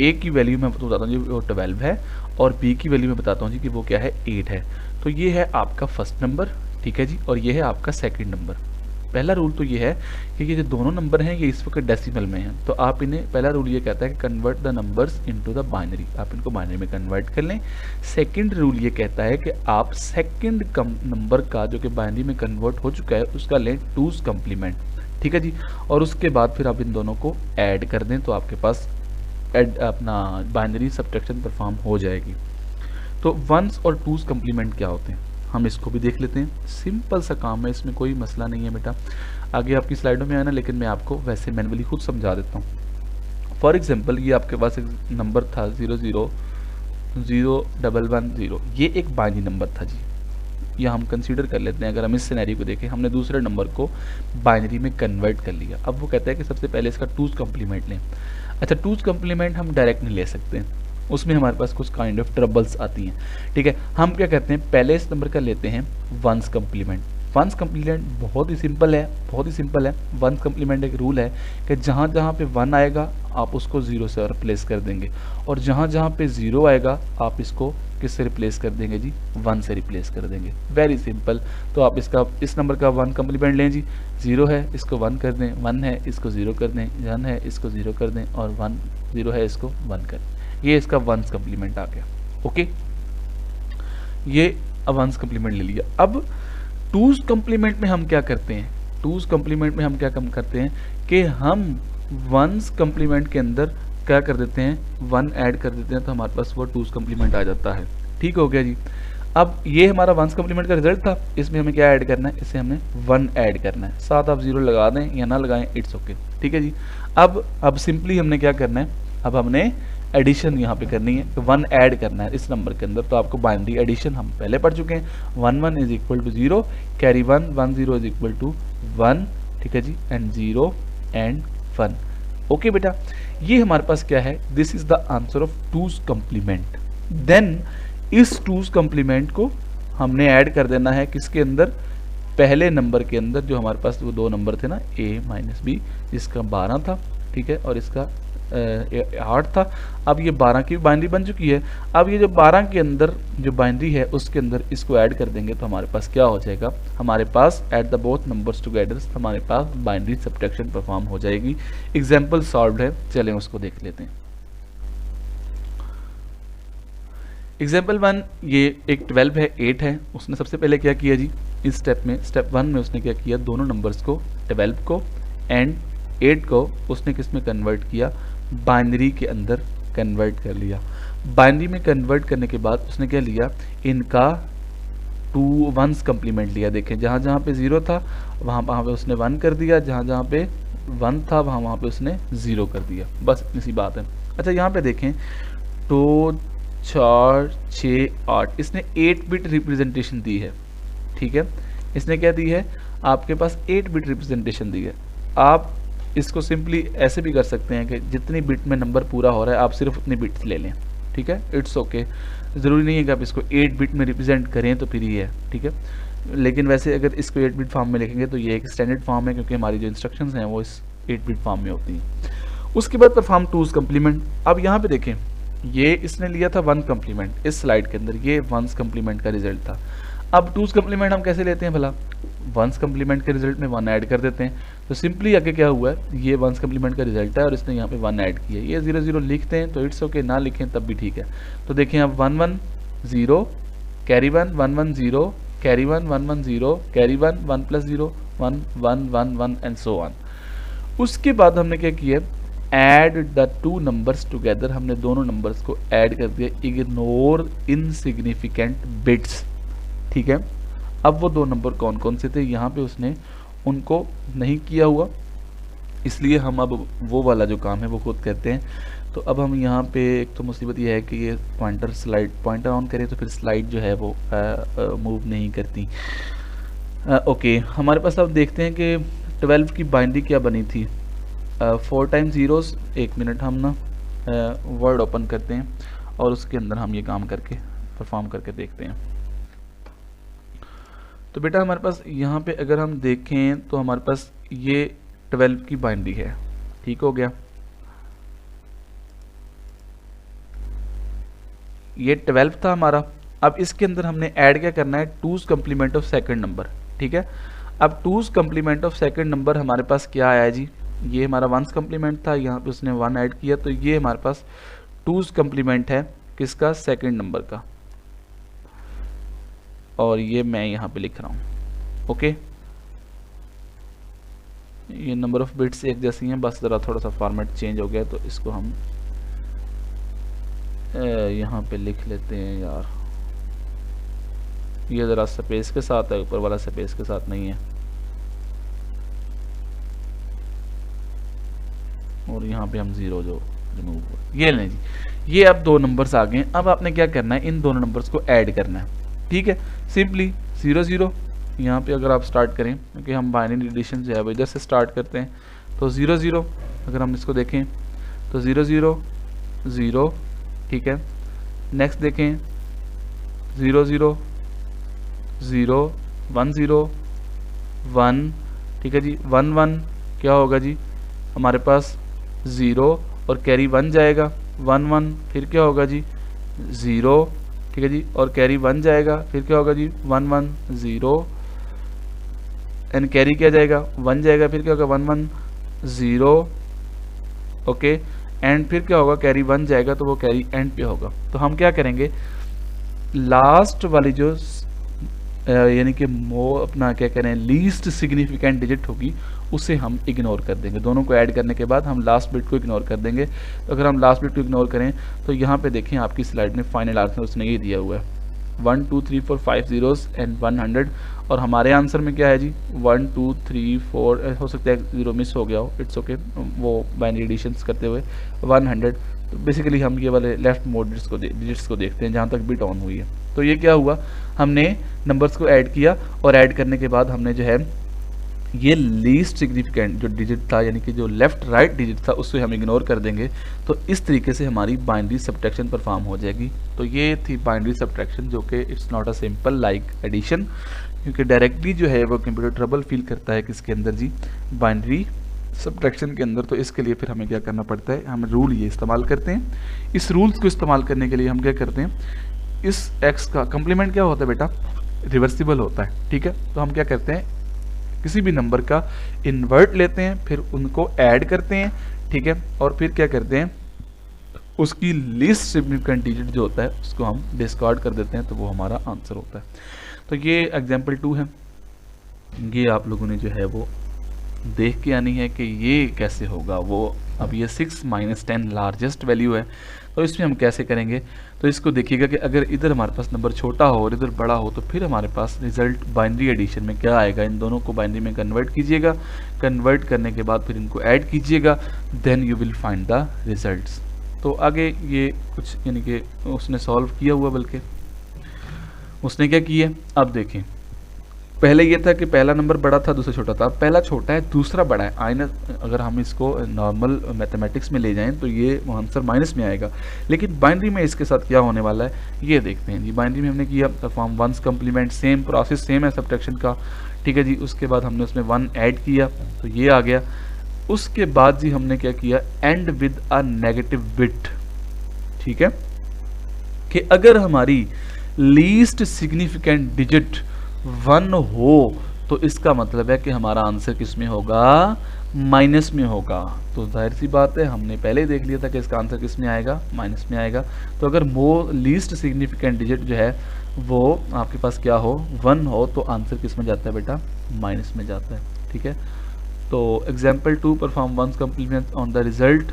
a की वैल्यू मैं बताता हूँ जी वो 12 है, और b की वैल्यू मैं बताता हूँ जी कि वो क्या है, 8 है। तो ये है आपका फर्स्ट नंबर, ठीक है जी, और ये है आपका सेकंड नंबर। पहला रूल तो ये है कि ये जो दोनों नंबर हैं ये इस वक्त डेसिमल में हैं, तो आप इन्हें, पहला रूल ये कहता है कि convert the numbers into the binary, आप इनको बाइनरी में कन्वर्ट कर लें। सेकंड रूल ये कहता है कि आप सेकंड नंबर का जो कि बाइनरी में कन्वर्ट हो चुका है उसका लें टूज कंप्लीमेंट। ठीक है जी, और उसके बाद फिर आप इन दोनों को ऐड कर दें, तो आपके पास अपना बाइनरी सब्ट्रैक्शन परफॉर्म हो जाएगी। तो वंस और टूज कंप्लीमेंट क्या होते हैं, हम इसको भी देख लेते हैं। सिंपल सा काम है, इसमें कोई मसला नहीं है बेटा, आगे आपकी स्लाइडों में आना, लेकिन मैं आपको वैसे मैनुअली खुद समझा देता हूँ। फॉर एग्जांपल ये आपके पास एक नंबर था 000110, ये एक बाइनरी नंबर था जी, या हम कंसीडर कर लेते हैं, अगर हम इस सिनेरियो को देखें, हमने दूसरे नंबर को बाइनरी में कन्वर्ट कर लिया। अब वो कहता है कि सबसे पहले इसका टूज कंप्लीमेंट लें। अच्छा, टूज कंप्लीमेंट हम डायरेक्ट नहीं ले सकते, उसमें हमारे पास कुछ काइंड ऑफ ट्रबल्स आती हैं। ठीक है, हम क्या करते हैं, पहले इस नंबर का लेते हैं वंस कंप्लीमेंट। वंस कंप्लीमेंट बहुत ही सिंपल है, बहुत ही सिंपल है। वंस कंप्लीमेंट एक रूल है कि जहाँ जहाँ पे 1 आएगा आप उसको 0 से रिप्लेस कर देंगे, और जहाँ जहाँ पे 0 आएगा आप इसको किससे रिप्लेस कर देंगे जी, 1 से रिप्लेस कर देंगे। Very simple. तो आप इसका, इस नंबर का 1 कंप्लीमेंट लें जी, 0 है इसको 1 कर दें, 1 है इसको 0 कर दें, 1 है इसको 0 कर दें, और 1 0 है इसको 1 कर दें। ये इसका वंस कंप्लीमेंट आ गया। ओके, ये वंस कंप्लीमेंट ले लिया। अब टूज कंप्लीमेंट में हम क्या करते हैं, टूज कंप्लीमेंट में हम क्या कम करते हैं कि हम वंस कंप्लीमेंट के अंदर क्या कर देते हैं, 1 ऐड कर देते हैं, तो हमारे पास वो टूज कंप्लीमेंट आ जाता है। ठीक हो गया जी। अब ये हमारा वंस कंप्लीमेंट का रिजल्ट था, इसमें हमें क्या ऐड करना है, इसे हमने 1 ऐड करना है। साथ आप 0 लगा दें या ना लगाएं, इट्स ओके। ठीक है जी। अब सिंपली हमने क्या करना है, अब हमने एडिशन यहाँ पे करनी है, तो 1 ऐड करना है इस नंबर के अंदर। तो आपको बाइनरी एडिशन हम पहले पढ़ चुके हैं, 1 1 is equal to 0, carry 1 1 0 is equal to 1। ठीक है जी, एंड 0 एंड 1। ओके बेटा, ये हमारे पास क्या है, this is the answer of two's complement. Then इस टूज कंप्लीमेंट को हमने ऐड कर देना है किसके अंदर, पहले नंबर के अंदर, जो हमारे पास वो 2 नंबर थे ना, a माइनस बी, जिसका 12 था, ठीक है, और इसका 8 था। अब ये 12 की बाइनरी बन चुकी है। अब ये जो 12 के अंदर जो बाइनरी है उसके अंदर इसको ऐड कर देंगे, तो हमारे पास क्या हो जाएगा, हमारे पास at the both numbers together हमारे पास बाइनरी सब्ट्रैक्शन परफॉर्म हो जाएगी। एग्जाम्पल सॉल्व्ड है, चलें उसको देख लेते हैं। एग्जाम्पल 1, ये एक 12 है, 8 है। उसने सबसे पहले क्या किया जी, इस स्टेप में, स्टेप 1 में उसने क्या किया, दोनों नंबर्स को, 12 को एंड 8 को उसने किस में कन्वर्ट किया, बाइनरी के अंदर कन्वर्ट कर लिया। बाइनरी में कन्वर्ट करने के बाद उसने क्या लिया, इनका 2 वंस कंप्लीमेंट लिया। देखें जहाँ जहाँ पे 0 था वहाँ पे उसने 1 कर दिया, जहाँ जहाँ पे 1 था वहाँ पे उसने 0 कर दिया, बस इतनी सी बात है। अच्छा यहाँ पे देखें 2 4 6 8, इसने 8 बिट रिप्रेजेंटेशन दी है, ठीक है। इसने क्या दी है, आपके पास 8 बिट रिप्रेजेंटेशन दी है। आप इसको सिंपली ऐसे भी कर सकते हैं कि जितनी बिट में नंबर पूरा हो रहा है आप सिर्फ उतनी बिट्स ले लें, ठीक है, इट्स ओके। ज़रूरी नहीं है कि आप इसको 8 बिट में रिप्रेजेंट करें तो फिर ये है, ठीक है। लेकिन वैसे अगर इसको 8 बिट फॉर्म में लिखेंगे तो ये एक स्टैंडर्ड फॉर्म है, क्योंकि हमारी जो इंस्ट्रक्शंस हैं वो इस 8 बिट फॉर्म में होती हैं। उसके बाद परफॉर्म 2's कम्प्लीमेंट। अब यहाँ पे देखें, ये इसने लिया था 1 कम्प्लीमेंट, इस स्लाइड के अंदर ये 1's कम्प्लीमेंट का रिजल्ट था। अब 2's कम्प्लीमेंट हम कैसे लेते हैं भला, 1's कम्प्लीमेंट के रिजल्ट में 1 ऐड कर देते हैं। तो सिंपली आगे क्या हुआ है, ये 1's कम्प्लीमेंट का रिजल्ट है और इसने यहाँ पे 1 ऐड किया। ये 0 0 लिखते हैं तो इट्स ओके, ना लिखें तब भी ठीक है। तो देखें अब 1 1 0 carry 1 1 1 0 carry 1 1 1 0 carry 1 1 plus 0 1 1 1 1 and so on. उसके बाद हमने क्या किया, ऐड द 2 नंबर्स टुगेदर, हमने दोनों नंबर्स को ऐड कर दिया, इग्नोर इनसिग्निफिकेंट बिट्स, ठीक है। अब वो 2 नंबर कौन कौन से थे, यहाँ पे उसने उनको नहीं किया हुआ, इसलिए हम अब वो वाला जो काम है वो खुद करते हैं। तो अब हम यहाँ पे एक तो मुसीबत ये है कि ये पॉइंटर ऑन करें तो फिर स्लाइड जो है वो मूव नहीं करती। ओके, हमारे पास अब देखते हैं कि 12 की बाइनरी क्या बनी थी। 4 टाइम्स ज़ीरोस। 1 मिनट, हम ना वर्ड ओपन करते हैं और उसके अंदर हम ये काम करके परफॉर्म करके देखते हैं। तो बेटा हमारे पास यहाँ पे अगर हम देखें तो हमारे पास ये 12 की बाइनरी है, ठीक हो गया। ये 12 था हमारा। अब इसके अंदर हमने ऐड क्या करना है, 2's complement of second number, ठीक है। अब 2's complement of second number हमारे पास क्या आया जी, ये हमारा 1's कम्प्लीमेंट था, यहाँ पे उसने 1 ऐड किया, तो ये हमारे पास 2's कम्प्लीमेंट है किसका, सेकंड नंबर का। और ये मैं यहाँ पे लिख रहा हूँ, ओके। ये नंबर ऑफ बिट्स एक जैसी हैं, बस ज़रा थोड़ा सा फॉर्मेट चेंज हो गया, तो इसको हम यहाँ पे लिख लेते हैं यार। ये ज़रा स्पेस के साथ है, ऊपर वाला स्पेस के साथ नहीं है। और यहाँ पे हम 0 जो रिमूव हुआ, ये लें जी, ये अब 2 नंबर्स आ गए। अब आपने क्या करना है, इन दोनों नंबर्स को ऐड करना है, ठीक है। सिंपली 0 0 यहाँ पे अगर आप स्टार्ट करें, क्योंकि हम बाइनरी एडिशन जो है वो इधर से स्टार्ट करते हैं, तो 0 0 अगर हम इसको देखें तो 0 0 0, ठीक है। नेक्स्ट देखें 0 0 0 1 0 1, ठीक है जी। 1 1 क्या होगा जी, हमारे पास 0 और कैरी 1 जाएगा, 1 1 फिर क्या होगा जी 0, ठीक है जी, और कैरी 1 जाएगा, फिर क्या होगा जी 1 1 0 एंड कैरी क्या जाएगा 1 जाएगा, फिर क्या होगा 1 1 0, ओके। एंड फिर क्या होगा, कैरी 1 जाएगा तो वो कैरी एंड पे होगा। तो हम क्या करेंगे, लास्ट वाली जो यानी कि अपना क्या करें लीस्ट सिग्निफिकेंट डिजिट होगी उसे हम इग्नोर कर देंगे। दोनों को ऐड करने के बाद हम लास्ट बिट को इग्नोर कर देंगे। तो अगर हम लास्ट बिट को इग्नोर करें तो यहाँ पे देखें आपकी स्लाइड में फाइनल आंसर उसने ये दिया हुआ है 1 2 3 4 5 zeros एंड 100। और हमारे आंसर में क्या है जी 1 2 3 4, हो सकता है 0 मिस हो गया हो, इट्स ओके, वो बाइनरी एडिशंस करते हुए 100। तो बेसिकली हम ये वाले लेफ्ट मोड डिजिट्स को देखते हैं जहाँ तक बिट ऑन हुई है। तो ये क्या हुआ, हमने नंबर्स को ऐड किया और ऐड करने के बाद हमने जो है ये लीस्ट सिग्निफिकेंट जो डिजिट था यानी कि जो लेफ्ट राइट डिजिट था उससे हम इग्नोर कर देंगे। तो इस तरीके से हमारी बाइनरी सब्ट्रैक्शन परफॉर्म हो जाएगी। तो ये थी बाइनरी सब्ट्रैक्शन, जो कि it's not a simple like addition, क्योंकि डायरेक्टली जो है वो कंप्यूटर ट्रबल फील करता है किसके अंदर जी, बाइनरी सब्ट्रैक्शन के अंदर। तो इसके लिए फिर हमें क्या करना पड़ता है, हम रूल ये इस्तेमाल करते हैं। इस रूल्स को इस्तेमाल करने के लिए हम क्या करते हैं, इस एक्स का कम्प्लीमेंट क्या होता है बेटा, रिवर्सिबल होता है, ठीक है। तो हम क्या करते हैं, किसी भी नंबर का इन्वर्ट लेते हैं, फिर उनको ऐड करते हैं, ठीक है, और फिर क्या करते हैं, उसकी लीस्ट सिग्निफिकेंट डिजिट जो होता है उसको हम डिस्कार्ड कर देते हैं, तो वो हमारा आंसर होता है। तो ये एग्जाम्पल 2 है, ये आप लोगों ने जो है वो देख के आनी है कि ये कैसे होगा। वो अब ये 6 - 10 लार्जेस्ट वैल्यू है, तो इसमें हम कैसे करेंगे, तो इसको देखिएगा कि अगर इधर हमारे पास नंबर छोटा हो और इधर बड़ा हो तो फिर हमारे पास रिजल्ट बाइनरी एडिशन में क्या आएगा, इन दोनों को बाइनरी में कन्वर्ट कीजिएगा, कन्वर्ट करने के बाद फिर इनको ऐड कीजिएगा, then you will find the results. तो आगे ये कुछ यानी कि उसने सॉल्व किया हुआ, बल्कि उसने क्या किया, अब देखें पहले ये था कि पहला नंबर बड़ा था दूसरा छोटा था, पहला छोटा है दूसरा बड़ा है। आइना अगर हम इसको नॉर्मल मैथमेटिक्स में ले जाएं तो ये आंसर माइनस में आएगा, लेकिन बाइनरी में इसके साथ क्या होने वाला है ये देखते हैं जी। बाइनरी में हमने किया perform one's complement, same process same है सब्ट्रैक्शन का, ठीक है जी। उसके बाद हमने उसमें 1 ऐड किया तो ये आ गया। उसके बाद जी हमने क्या किया, and with a negative bit, ठीक है, कि अगर हमारी लीस्ट सिग्निफिकेंट डिजिट 1 हो तो इसका मतलब है कि हमारा आंसर किस में होगा, माइनस में होगा। तो जाहिर सी बात है, हमने पहले ही देख लिया था कि इसका आंसर किस में आएगा, माइनस में आएगा। तो अगर लीस्ट सिग्निफिकेंट डिजिट जो है वो आपके पास क्या हो, 1 हो, तो आंसर किस में जाता है बेटा, माइनस में जाता है, ठीक है। तो example 2 perform one's complement on the result,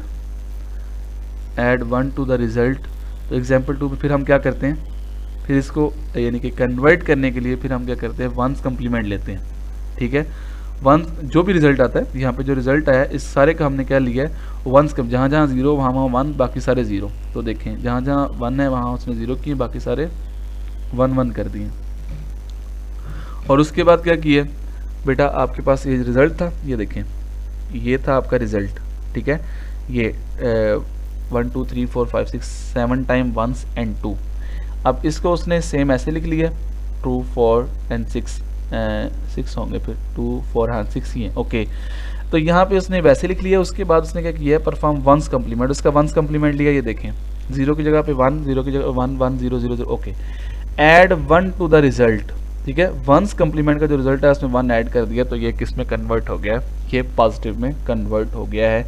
add 1 to the result. तो एग्जाम्पल 2 में फिर हम क्या करते हैं, फिर इसको यानी कि कन्वर्ट करने के लिए फिर हम क्या करते हैं, वंस कम्प्लीमेंट लेते हैं, ठीक है। वंस जो भी रिजल्ट आता है, यहाँ पे जो रिजल्ट आया इस सारे का हमने क्या लिया है, वंस कम, जहाँ जहाँ 0 वहाँ वहाँ 1, बाकी सारे 0। तो देखें जहाँ जहाँ 1 है वहाँ उसने 0 किए, बाकी सारे 1 1 कर दिए। और उसके बाद क्या किया बेटा, आपके पास ये रिजल्ट था, ये देखें ये था आपका रिजल्ट, ठीक है। ये 1 2 3 4 5 6 7 टाइम 1 एंड 2। अब इसको उसने सेम ऐसे लिख लिया, 2 4 एंड 6 होंगे, फिर 2 4 हाँ 6 ही है, ओके। तो यहाँ पे उसने वैसे लिख लिया। उसके बाद उसने क्या किया है, परफॉर्म वंस कम्प्लीमेंट, उसका वंस कम्प्लीमेंट लिया, ये देखें 0 की जगह पे 1, 0 की जगह 1 1 0 0 0, okay. Add 1 to the result, ठीक है। वंस कम्प्लीमेंट का जो रिजल्ट है उसमें 1 ऐड कर दिया, तो ये किस में कन्वर्ट हो गया है, ये पॉजिटिव में कन्वर्ट हो गया है।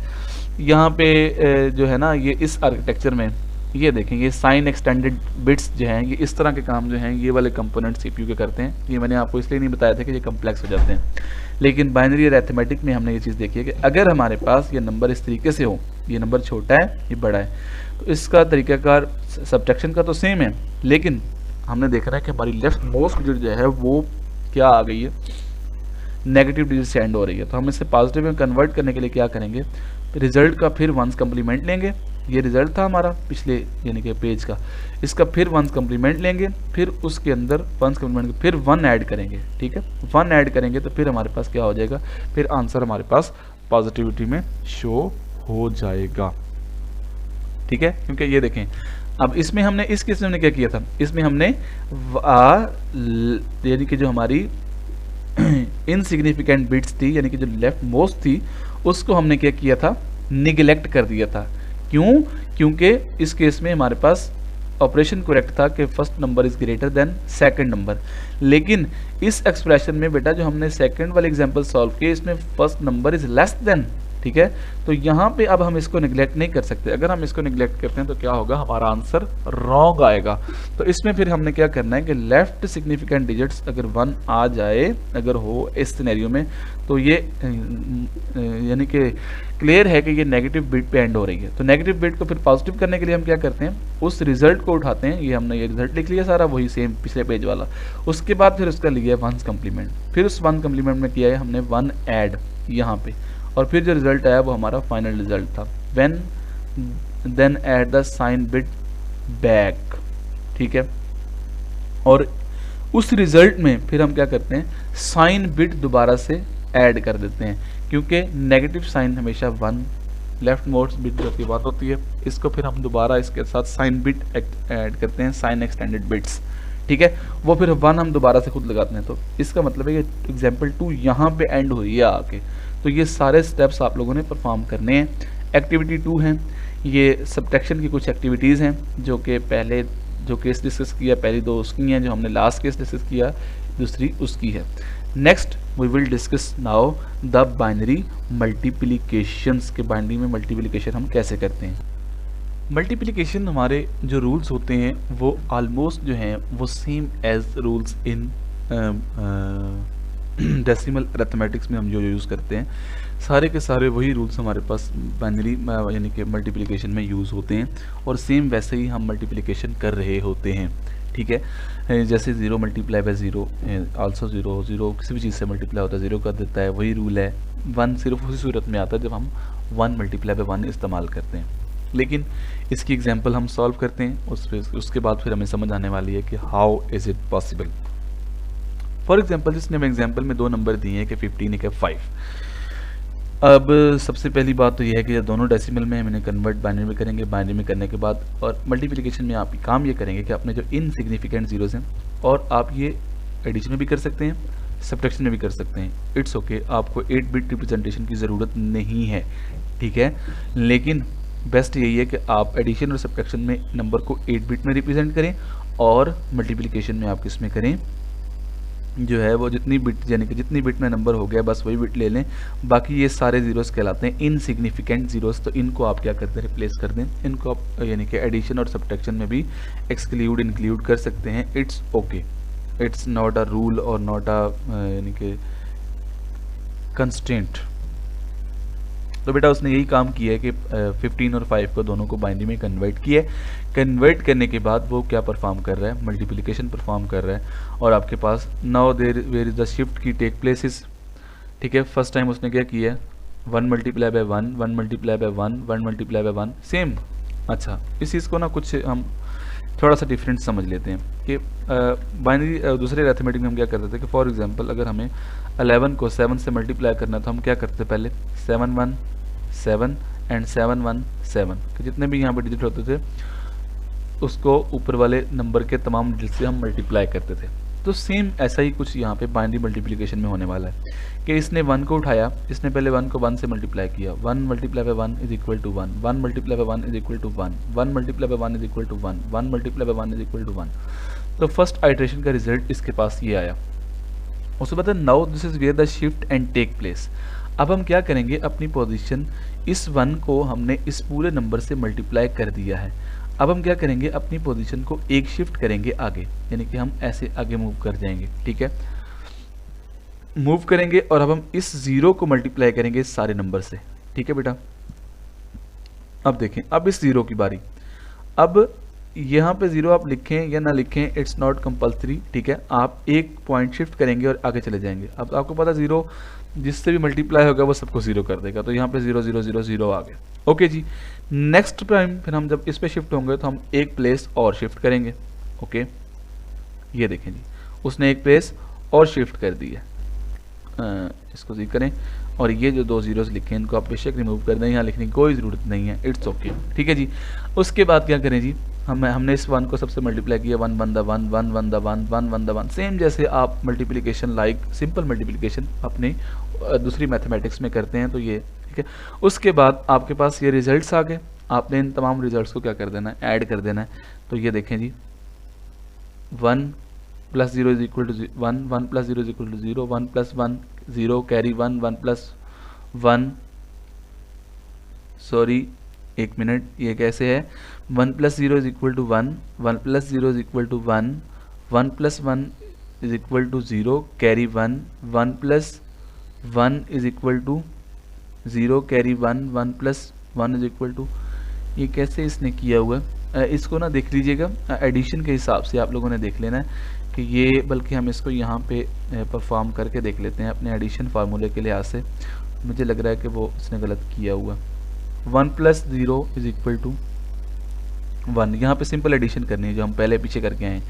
यहाँ पे जो है ना, ये इस आर्किटेक्चर में ये देखें, ये साइन एक्सटेंडेड बिट्स जो हैं, ये इस तरह के काम जो हैं ये वाले कंपोनेंट सीपीयू के करते हैं। ये मैंने आपको इसलिए नहीं बताया था कि ये कम्प्लेक्स हो जाते हैं, लेकिन बाइनरी और अरिथमेटिक में हमने ये चीज़ देखी है कि अगर हमारे पास ये नंबर इस तरीके से हो, ये नंबर छोटा है ये बड़ा है, तो इसका तरीकाकार सब्ट्रैक्शन का तो सेम है, लेकिन हमने देखा है कि हमारी लेफ्ट मोस्ट डिजिट जो है वो क्या आ गई है, नेगेटिव डिजिट से एंड हो रही है। तो हम इसे पॉजिटिव में कन्वर्ट करने के लिए क्या करेंगे, रिजल्ट का फिर वंस कम्प्लीमेंट लेंगे, ये रिजल्ट था हमारा पिछले यानी कि पेज का, इसका फिर वंस कम्प्लीमेंट लेंगे, फिर उसके अंदर वंस कम्प्लीमेंट फिर 1 ऐड करेंगे, ठीक है। 1 ऐड करेंगे तो फिर हमारे पास क्या हो जाएगा, फिर आंसर हमारे पास पॉजिटिविटी में शो हो जाएगा, ठीक है। क्योंकि ये देखें, अब इसमें हमने इस केस में हमने क्या किया था, इसमें हमने यानी कि जो हमारी इनसिग्निफिकेंट बिट्स थी, यानी कि जो लेफ्ट मोस्ट थी, उसको हमने क्या किया था, निगलेक्ट कर दिया था। क्यों, क्योंकि इस केस में हमारे पास ऑपरेशन करेक्ट था कि first number is greater than second number, लेकिन इस एक्सप्रेशन में बेटा जो हमने सेकंड वाले एग्जांपल सॉल्व किए, इसमें first number is less than, ठीक है। तो यहाँ पे अब हम इसको निगलेक्ट नहीं कर सकते, अगर हम इसको निगलेक्ट करते हैं तो क्या होगा, हमारा आंसर रॉन्ग आएगा। तो इसमें फिर हमने क्या करना है कि लेफ्ट सिग्निफिकेंट डिजिट्स अगर 1 आ जाए, अगर हो इस सिनेरियो में, तो ये यानी कि क्लियर है कि ये नेगेटिव बिट पे एंड हो रही है। तो नेगेटिव बिट को फिर पॉजिटिव करने के लिए हम क्या करते हैं, उस रिजल्ट को उठाते हैं, ये हमने ये रिजल्ट लिख लिया सारा, वही सेम पिछले पेज वाला। उसके बाद फिर उसका लिया वंस कम्प्लीमेंट, फिर उस 1 कम्प्लीमेंट में किया है हमने 1 ऐड यहाँ पे, और फिर जो रिजल्ट आया वो हमारा फाइनल रिजल्ट था। When then add the sign bit back, ठीक है। और उस रिजल्ट में फिर हम क्या करते हैं, साइन बिट दोबारा से ऐड कर देते हैं, क्योंकि नेगेटिव साइन हमेशा 1 लेफ्ट मोस्ट बिट की बात होती है। इसको फिर हम दोबारा इसके साथ साइन बिट ऐड करते हैं, साइन एक्सटेंडेड बिट्स, ठीक है। वो फिर 1 हम दोबारा से खुद लगाते हैं। तो इसका मतलब है कि एग्जाम्पल 2 यहाँ पे एंड हुई है आके। तो ये सारे स्टेप्स आप लोगों ने परफॉर्म करने हैं। एक्टिविटी 2 है, ये सब्ट्रैक्शन की कुछ एक्टिविटीज़ हैं जो कि पहले जो केस डिस्कस किया, पहली 2 उसकी हैं, जो हमने लास्ट केस डिस्कस किया दूसरी उसकी है। Next we will discuss now the binary multiplications के बाइनरी में मल्टीप्लिकेशन हम कैसे करते हैं। मल्टीप्लिकेशन हमारे जो रूल्स होते हैं वो ऑलमोस्ट जो हैं वो same as rules in decimal arithmetics में हम जो यूज़ करते हैं सारे के सारे वही रूल्स हमारे पास बाइनरी यानी कि मल्टीप्लिकेशन में यूज़ होते हैं और सेम वैसे ही हम मल्टीप्लिकेशन कर रहे होते हैं। ठीक है, जैसे 0 मल्टीप्लाई बाय 0 आल्सो 0 किसी भी चीज़ से मल्टीप्लाई होता है 0 कर देता है, वही रूल है। 1 सिर्फ उसी सूरत में आता है जब हम 1 मल्टीप्लाई बाय 1 इस्तेमाल करते हैं। लेकिन इसकी एग्जांपल हम सॉल्व करते हैं, उसके बाद फिर हमें समझ आने वाली है कि how is it possible. For example जिसने हमें एग्जांपल में दो नंबर दिए हैं कि 15 एक 5। अब सबसे पहली बात तो यह है कि दोनों डेसिमल में हम इन्हें कन्वर्ट बाइनरी में करेंगे। बाइनरी में करने के बाद और मल्टीप्लिकेशन में आप काम ये करेंगे कि अपने जो इनसिग्निफिकेंट जीरोज़ हैं, और आप ये एडिशन में भी कर सकते हैं, सब्ट्रैक्शन में भी कर सकते हैं, इट्स ओके। आपको 8 बिट रिप्रेजेंटेशन की ज़रूरत नहीं है, ठीक है। लेकिन बेस्ट यही है कि आप एडिशन और सब्ट्रैक्शन में नंबर को 8 बिट में रिप्रेजेंट करें और मल्टीप्लिकेशन में आप किस में करें, जो है वो जितनी बिट यानी कि जितनी बिट में नंबर हो गया बस वही बिट ले लें। बाकी ये सारे जीरोस कहलाते हैं इनसिग्निफिकेंट जीरोस, तो इनको आप क्या करते हैं, रिप्लेस कर दें। इनको आप यानी कि एडिशन और सब्ट्रैक्शन में भी एक्सक्लूड इंक्लूड कर सकते हैं, it's okay. It's not a rule और नॉट अ यानी कि कंस्ट्रेंट। तो बेटा उसने यही काम किया है कि 15 और 5 को दोनों को बाइनरी में कन्वर्ट किया है। कन्वर्ट करने के बाद वो क्या परफॉर्म कर रहा है, मल्टीप्लिकेशन परफॉर्म कर रहा है। और आपके पास now there where is the shift की टेक प्लेसेस, ठीक है। फर्स्ट टाइम उसने क्या किया है, 1 multiply by 1, 1 multiply by 1, 1 multiply by 1, same. अच्छा, इस चीज़ को ना कुछ हम थोड़ा सा डिफरेंट समझ लेते हैं कि बाइनरी दूसरे अरिथमेटिक में हम क्या करते थे कि फॉर एग्जांपल अगर हमें 11 को 7 से मल्टीप्लाई करना तो हम क्या करते थे, पहले 7 1 7 एंड 7 1 7 कि जितने भी यहाँ पे डिजिट होते थे उसको ऊपर वाले नंबर के तमाम डिजिट से हम मल्टीप्लाई करते थे। तो सेम ऐसा ही कुछ यहाँ पे बाइनरी मल्टीप्लिकेशन में होने वाला है कि इसने 1 को उठाया, इसने पहले 1 को 1 से मल्टीप्लाई किया, 1 multiply by 1 is equal to 1, 1 multiply by 1 is equal to 1, 1 multiply by 1 is equal to 1, 1 multiply by 1 is equal to 1। तो फर्स्ट आइटरेशन का रिजल्ट इसके पास ये आया। उसके बाद now this is where the shift and take place. अब हम क्या करेंगे, अपनी पोजीशन इस 1 को हमने इस पूरे नंबर से मल्टीप्लाई कर दिया है। अब हम क्या करेंगे, अपनी पोजीशन को एक शिफ्ट करेंगे आगे, यानी कि हम ऐसे आगे मूव कर जाएंगे, ठीक है। मूव करेंगे और अब हम इस 0 को मल्टीप्लाई करेंगे इस सारे नंबर से, ठीक है बेटा। अब देखें, अब इस 0 की बारी। अब यहाँ पे 0 आप लिखें या ना लिखें, इट्स नॉट कंपल्सरी, ठीक है। आप एक पॉइंट शिफ्ट करेंगे और आगे चले जाएंगे। अब आपको पता 0 जिससे भी मल्टीप्लाई होगा वो सबको 0 कर देगा, तो यहाँ पे 0 0 0 0 आ गया। ओके जी, नेक्स्ट टाइम फिर हम जब इस पे शिफ्ट होंगे तो हम एक प्लेस और शिफ्ट करेंगे। ओके, ये देखें जी, उसने एक प्लेस और शिफ्ट कर दी है। इसको जी करें और ये जो 2 जीरोस लिखे इनको आप बेशक रिमूव कर दें, यहाँ लिखने की कोई ज़रूरत नहीं है, इट्स ओके, ठीक है जी। उसके बाद क्या करें जी, हमने इस 1 को सबसे मल्टीप्लाई किया, 1 1 द 1, 1 1 द 1, 1 1 द 1। सेम जैसे आप मल्टीप्लिकेशन लाइक सिंपल मल्टीप्लिकेशन अपने दूसरी मैथमेटिक्स में करते हैं, तो ये ठीक है। उसके बाद आपके पास ये रिजल्ट्स आ गए, आपने इन तमाम रिजल्ट्स को क्या कर देना है, ऐड कर देना है। तो ये देखें जी, 1 plus 0 is equal to 1, 1 plus 0 is equal to 0, 1 plus 1 0, carry 1, 1 plus 1, sorry एक मिनट, ये कैसे है, 1 plus 0 is equal to 1, 1 plus 0 is equal to 1, 1 plus 1 is equal to 0, carry 1, 1 plus 1 is equal to 0, carry 1, 1 plus 1 is equal to, ये कैसे इसने किया हुआ है, इसको ना देख लीजिएगा, एडिशन के हिसाब से आप लोगों ने देख लेना है कि ये, बल्कि हम इसको यहाँ पे परफॉर्म करके देख लेते हैं अपने एडिशन फार्मूले के लिहाज से। मुझे लग रहा है कि वो इसने गलत किया हुआ। 1 प्लस 0 इज इक्वल टू 1, यहाँ पे सिंपल एडिशन करनी है जो हम पहले पीछे करके आए हैं।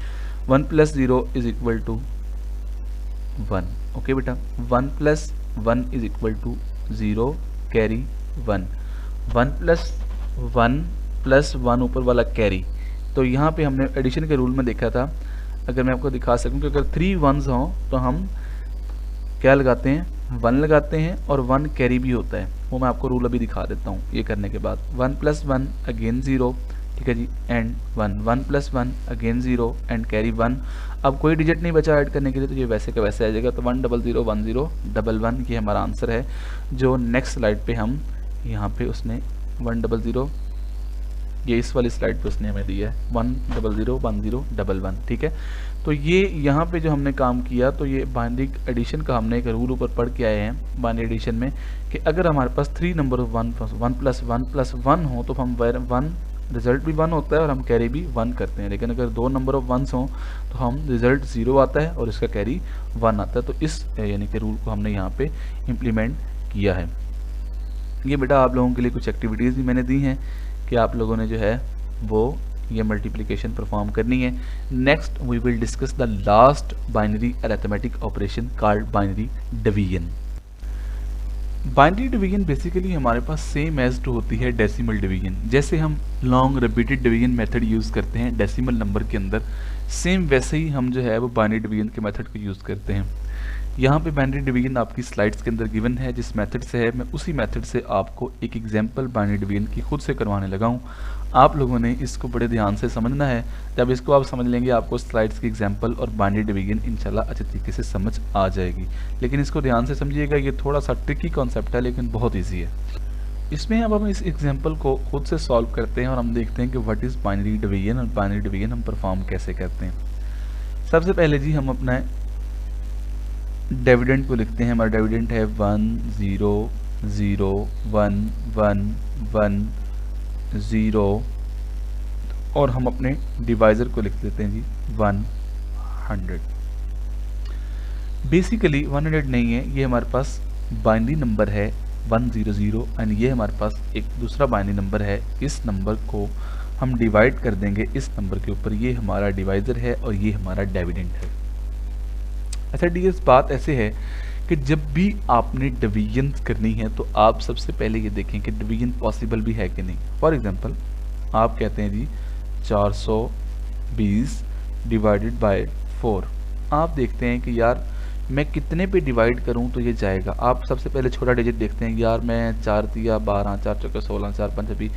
1 plus 0 is equal to 1, okay बेटा। 1 plus 1 is equal to 0, carry 1, 1 plus 1 ऊपर वाला कैरी। तो यहाँ पे हमने एडिशन के रूल में देखा था, अगर मैं आपको दिखा सकूं कि अगर 3 1s हों तो हम क्या लगाते हैं, 1 लगाते हैं और 1 कैरी भी होता है, वो मैं आपको रूल अभी दिखा देता हूँ। ये करने के बाद 1 प्लस 1 अगेन 0, ठीक है जी, and 1, 1 plus 1 again 0 and carry 1। अब कोई डिजिट नहीं बचा ऐड करने के लिए, तो ये वैसे का वैसे आ जाएगा। तो 1 0 0 1 0 1 1, ये हमारा आंसर है, जो नेक्स्ट स्लाइड पे हम यहाँ पे उसने 1 0 0 ये इस वाली स्लाइड पे उसने हमें दिया है 1001011, ठीक है। तो ये यहाँ पे जो हमने काम किया, तो ये बाइनरी एडिशन का हमने एक रूल ऊपर पढ़ के आए हैं बाइनरी एडिशन में, कि अगर हमारे पास 3 नंबर 1+1+1 हो तो हम 1 रिजल्ट भी 1 होता है और हम कैरी भी 1 करते हैं। लेकिन अगर 2 नंबर ऑफ 1s हों तो हम रिजल्ट 0 आता है और इसका कैरी 1 आता है। तो इस यानी कि रूल को हमने यहाँ पे इम्प्लीमेंट किया है। ये बेटा आप लोगों के लिए कुछ एक्टिविटीज़ भी मैंने दी हैं कि आप लोगों ने जो है वो ये मल्टीप्लिकेशन परफॉर्म करनी है। Next we will discuss the last binary arithmetic operation called binary division. Binary division basically हमारे पास सेम एज टू होती है डेसिमल डिवीजन। जैसे हम long repeated division method use करते हैं डेसिमल नंबर के अंदर, सेम वैसे ही हम जो है वो बाइनरी डिवीजन के मेथड को यूज़ करते हैं। यहाँ पे बाइनरी डिवीजन आपकी स्लाइड्स के अंदर गिवन है, जिस मेथड से है मैं उसी मेथड से आपको एक एग्जांपल बाइनरी डिवीजन की खुद से करवाने लगा हूँ। आप लोगों ने इसको बड़े ध्यान से समझना है। जब इसको आप समझ लेंगे आपको स्लाइड्स की एग्जांपल और बाइनरी डिवीजन इंशाल्लाह अच्छे तरीके से समझ आ जाएगी। लेकिन इसको ध्यान से समझिएगा, ये थोड़ा सा ट्रिकी कॉन्सेप्ट है लेकिन बहुत ईजी है। इसमें अब हम इस एग्जाम्पल को खुद से सॉल्व करते हैं और हम देखते हैं कि व्हाट इज़ बाइनरी डिवीजन और बाइनरी डिवीजन हम परफॉर्म कैसे करते हैं। सबसे पहले जी हम अपना डिविडेंड को लिखते हैं। हमारा डिविडेंड है 1 0 0 1 1 1 0 और हम अपने डिवाइजर को लिख लेते हैं जी 100। बेसिकली 100 नहीं है, ये हमारे पास बाइनरी नंबर है 100 एंड ये हमारे पास एक दूसरा बाइनरी नंबर है। इस नंबर को हम डिवाइड कर देंगे इस नंबर के ऊपर, ये हमारा डिवाइजर है और ये हमारा डिविडेंड है। अच्छा डियर्स, बात ऐसे है कि जब भी आपने डिवीजन करनी है तो आप सबसे पहले ये देखें कि डिवीजन पॉसिबल भी है कि नहीं। फॉर एग्जांपल आप कहते हैं जी 420 डिवाइडेड बाय 4। आप देखते हैं कि यार मैं कितने पे डिवाइड करूं तो ये जाएगा। आप सबसे पहले छोटा डिजिट देखते हैं, यार मैं 4 दिया 12, 4 चौके 16, 4 पंच 20,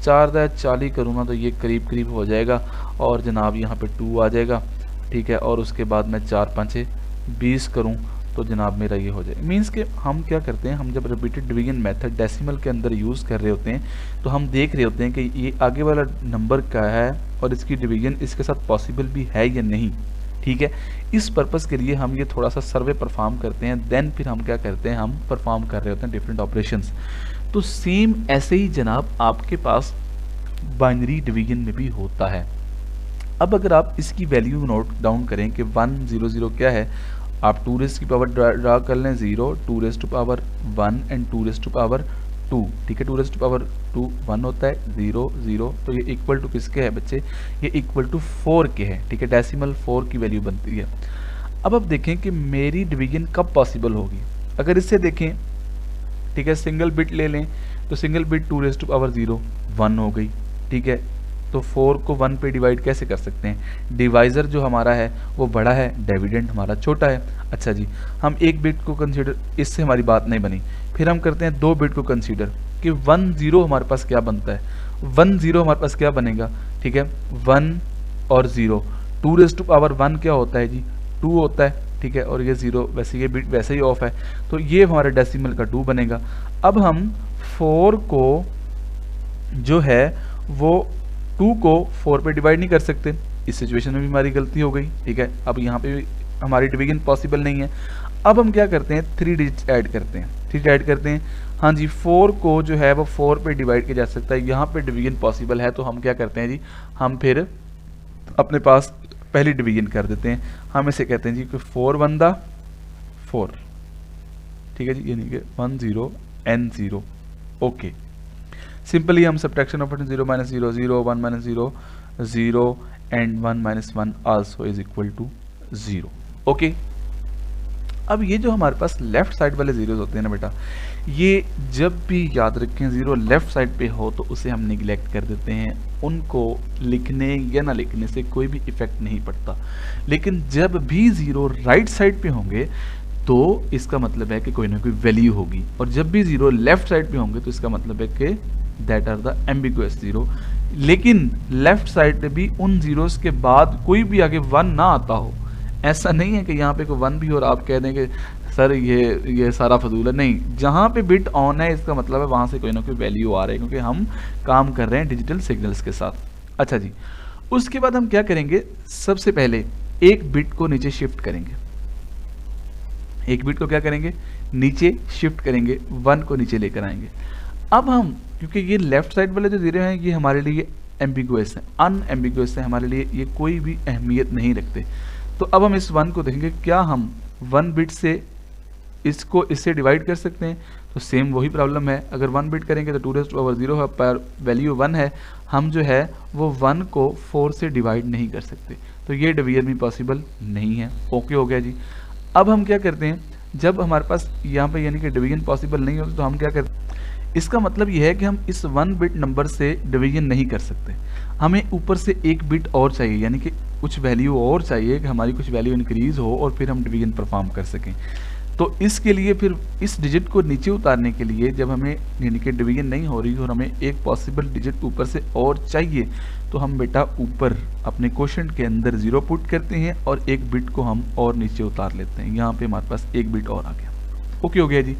4 दिया 40 करूँगा तो ये करीब करीब हो जाएगा और जनाब यहाँ पे 2 आ जाएगा, ठीक है। और उसके बाद मैं 4 5 20 करूं तो जनाब मेरा ये हो जाए। मींस कि हम क्या करते हैं, हम जब रिपीटेड डिवीजन मेथड डेसिमल के अंदर यूज़ कर रहे होते हैं तो हम देख रहे होते हैं कि ये आगे वाला नंबर क्या है और इसकी डिवीजन इसके साथ पॉसिबल भी है या नहीं, ठीक है। इस पर्पज़ के लिए हम ये थोड़ा सा सर्वे परफॉर्म करते हैं, देन फिर हम क्या करते हैं, हम परफॉर्म कर रहे होते हैं डिफरेंट ऑपरेशंस। तो सेम ऐसे ही जनाब आपके पास बाइनरी डिवीजन में भी होता है। अब अगर आप इसकी वैल्यू नोट डाउन करें कि 100 क्या है, आप 2 रेज़ की पावर ड्रा कर लें 0, 2 raise to power 1 and 2 raise to power 2, ठीक है। 2 रेज़ टू पावर 2 1 होता है, 0 0, तो ये इक्वल टू किसके है बच्चे, ये इक्वल टू 4 के है, ठीक है। डेसिमल 4 की वैल्यू बनती है। अब आप देखें कि मेरी डिवीजन कब पॉसिबल होगी। अगर इससे देखें, ठीक है, सिंगल बिट ले लें तो single bit 2 raise to power 0 1 हो गई, ठीक है। तो 4 को 1 पे डिवाइड कैसे कर सकते हैं, डिवाइज़र जो हमारा है वो बड़ा है, डिविडेंड हमारा छोटा है। अच्छा जी, हम एक बिट को कंसीडर, इससे हमारी बात नहीं बनी, फिर हम करते हैं 2 बिट को कंसीडर कि 10 हमारे पास क्या बनता है, 10 हमारे पास क्या बनेगा, ठीक है, 1 और 0, 2 रेज़ टू पावर 1 क्या होता है जी, 2 होता है, ठीक है। और ये 0, वैसे ये बिट वैसे ही ऑफ है, तो ये हमारा डेसिमल का 2 बनेगा। अब हम 4 को जो है वो 2 को 4 पे डिवाइड नहीं कर सकते, इस सिचुएशन में भी हमारी गलती हो गई, ठीक है। अब यहाँ पे भी हमारी डिवीजन पॉसिबल नहीं है। अब हम क्या करते हैं, 3 डिजिट ऐड करते हैं, 3 ऐड करते हैं। हाँ जी, 4 को जो है वो 4 पे डिवाइड किया जा सकता है, यहाँ पे डिवीजन पॉसिबल है, तो हम क्या करते हैं जी, हम फिर अपने पास पहली डिवीजन कर देते हैं। हम इसे कहते हैं जी कि 4 1 4, ठीक है जी, यानी कि 10 and 0, ओके। सिंपली हम subtraction of 0 - 0 0 1 - 0 0 and 1 - 1 also is equal to 0, okay. अब ये जो हमारे पास लेफ्ट साइड वाले जीरोज होते हैं ना बेटा, ये जब भी याद रखें 0 लेफ्ट साइड पे हो तो उसे हम निगलेक्ट कर देते हैं, उनको लिखने या ना लिखने से कोई भी इफेक्ट नहीं पड़ता। लेकिन जब भी 0 राइट साइड पे होंगे तो इसका मतलब है कि कोई ना कोई वैल्यू होगी, और जब भी 0 लेफ्ट साइड पे होंगे तो इसका मतलब है कि दैट आर द एम्बिगुअस 0। लेकिन लेफ्ट साइड पे भी उन जीरोस के बाद कोई भी आगे 1 ना आता हो, ऐसा नहीं है कि यहाँ पे कोई 1 भी और आप कह दें कि सर ये सारा फजूल है। नहीं, जहाँ पे बिट ऑन है इसका मतलब है वहाँ से कोई ना कोई वैल्यू आ रही है, क्योंकि हम काम कर रहे हैं डिजिटल सिग्नल्स के साथ। अच्छा जी, उसके बाद हम क्या करेंगे, सबसे पहले एक बिट को नीचे शिफ्ट करेंगे। एक बिट को क्या करेंगे, नीचे शिफ्ट करेंगे, 1 को नीचे लेकर आएंगे। अब हम, क्योंकि ये लेफ्ट साइड वाले जो जीरो हैं ये हमारे लिए एम्बिगुअस है, अनएम्बिगुअस है, हमारे लिए ये कोई भी अहमियत नहीं रखते। तो अब हम इस 1 को देखेंगे, क्या हम 1 बिट से इसको इससे डिवाइड कर सकते हैं? तो सेम वही प्रॉब्लम है, अगर 1 बिट करेंगे तो 2⁻0 है, पर वैल्यू 1 है, हम जो है वो 1 को 4 से डिवाइड नहीं कर सकते, तो ये डिवीजन भी पॉसिबल नहीं है। ओके हो गया जी। अब हम क्या करते हैं, जब हमारे पास यहाँ पे यानी कि डिवीजन पॉसिबल नहीं होता तो हम क्या करते हैं, इसका मतलब यह है कि हम इस 1 बिट नंबर से डिवीजन नहीं कर सकते, हमें ऊपर से एक बिट और चाहिए, यानी कि कुछ वैल्यू और चाहिए कि हमारी कुछ वैल्यू इंक्रीज हो और फिर हम डिवीजन परफॉर्म कर सकें। तो इसके लिए फिर इस डिजिट को नीचे उतारने के लिए, जब हमें यानी कि डिवीजन नहीं हो रही और हमें एक पॉसिबल डिजिट ऊपर से और चाहिए, तो हम बेटा ऊपर अपने क्वोशंट के अंदर 0 पुट करते हैं और एक बिट को हम और नीचे उतार लेते हैं। यहाँ पे हमारे पास एक बिट और आ गया। ओके हो गया जी।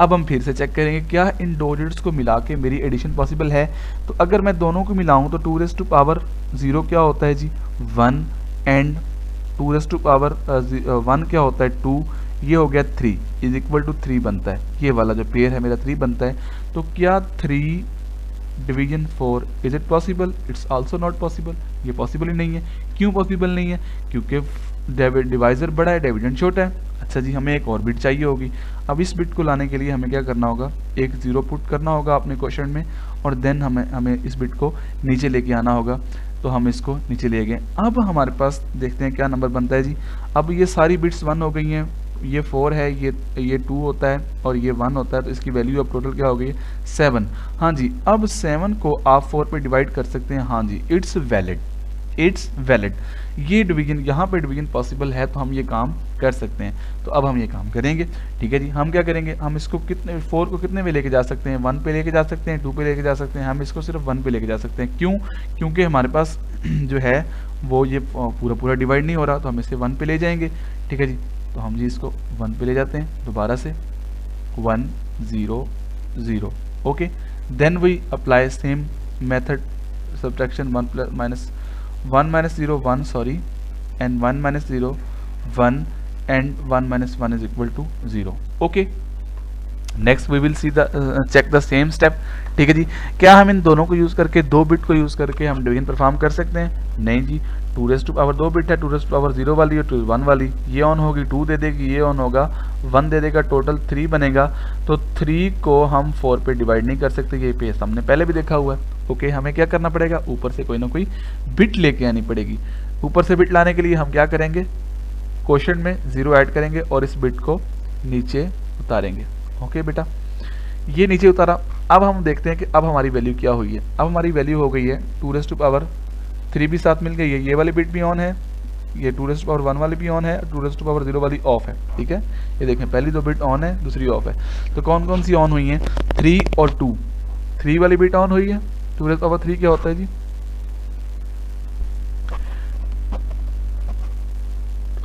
अब हम फिर से चेक करेंगे क्या इन दो डिजिट्स को मिला के मेरी एडिशन पॉसिबल है। तो अगर मैं दोनों को मिलाऊं तो 2⁻0 क्या होता है जी, 1, एंड 2⁻1 क्या होता है, 2, ये हो गया 3 इज इक्वल टू 3 बनता है, ये वाला जो पेयर है मेरा 3 बनता है। तो क्या 3 division 4 is it possible? It's also not possible, ये पॉसिबल ही नहीं है। क्यों पॉसिबल नहीं है? क्योंकि डिवाइजर बड़ा है, डिविडेंड छोटा है। अच्छा जी, हमें एक और बिट चाहिए होगी। अब इस बिट को लाने के लिए हमें क्या करना होगा, एक 0 पुट करना होगा अपने क्वेश्चन में और देन हमें इस बिट को नीचे लेके आना होगा। तो हम इसको नीचे ले गए। अब हमारे पास देखते हैं क्या नंबर बनता है जी। अब ये सारी बिट्स 1 हो गई हैं, ये 4 है, ये 2 होता है और ये 1 होता है, तो इसकी वैल्यू अब टोटल क्या हो गई है, 7। हाँ जी, अब 7 को आप 4 पे डिवाइड कर सकते हैं। हाँ जी, इट्स वैलिड, इट्स वैलिड। ये डिवीजन, यहाँ पे डिवीजन पॉसिबल है तो हम ये काम कर सकते हैं। तो अब हम ये काम करेंगे। ठीक है जी, हम क्या करेंगे, हम इसको कितने 4 को कितने पे लेके जा सकते हैं, 1 पे लेके जा सकते हैं, 2 पे लेके जा सकते हैं। हम इसको सिर्फ 1 पे लेके जा सकते हैं। क्यों? क्योंकि हमारे पास जो है वो ये पूरा डिवाइड नहीं हो रहा, तो हम इसे 1 पे ले जाएंगे। ठीक है जी, तो हम जी इसको 1 पे ले जाते हैं दोबारा से, 1 0 0। Okay, then we apply same method subtraction, 1 minus 0 1, sorry, and 1 minus 0 1, and 1 minus 1 is equal to 0. Okay, next we will see the check the same step. ठीक है जी, क्या हम इन दोनों को यूज करके, 2 बिट को यूज करके हम डिवीजन परफॉर्म कर सकते हैं? नहीं जी, 2 बिट है, 2⁻0 वाली और 1 वाली, ये ऑन होगी 2 दे देगी, ये ऑन होगा 1 दे देगा, टोटल 3 बनेगा। तो 3 को हम 4 पे डिवाइड नहीं कर सकते, ये पेज हमने पहले भी देखा हुआ है। ओके, हमें क्या करना पड़ेगा, ऊपर से कोई ना कोई बिट लेके आनी पड़ेगी। ऊपर से बिट लाने के लिए हम क्या करेंगे, क्वोशंट में 0 ऐड करेंगे और इस बिट को नीचे उतारेंगे। ओके बेटा, ये नीचे उतारा। अब हम देखते हैं कि अब हमारी वैल्यू क्या हुई है। अब हमारी वैल्यू हो गई है 2⁻3 भी साथ मिल गई है, ये वाली बिट भी ऑन है, ये 2⁻1 वाली भी ऑन है, 2⁻0 वाली ऑफ है। ठीक है, ये देखें पहली 2 बिट ऑन है, दूसरी ऑफ है। तो कौन कौन सी ऑन हुई हैं, 3 और 2। 3 वाली बिट ऑन हुई है, 2⁻3 क्या होता है जी,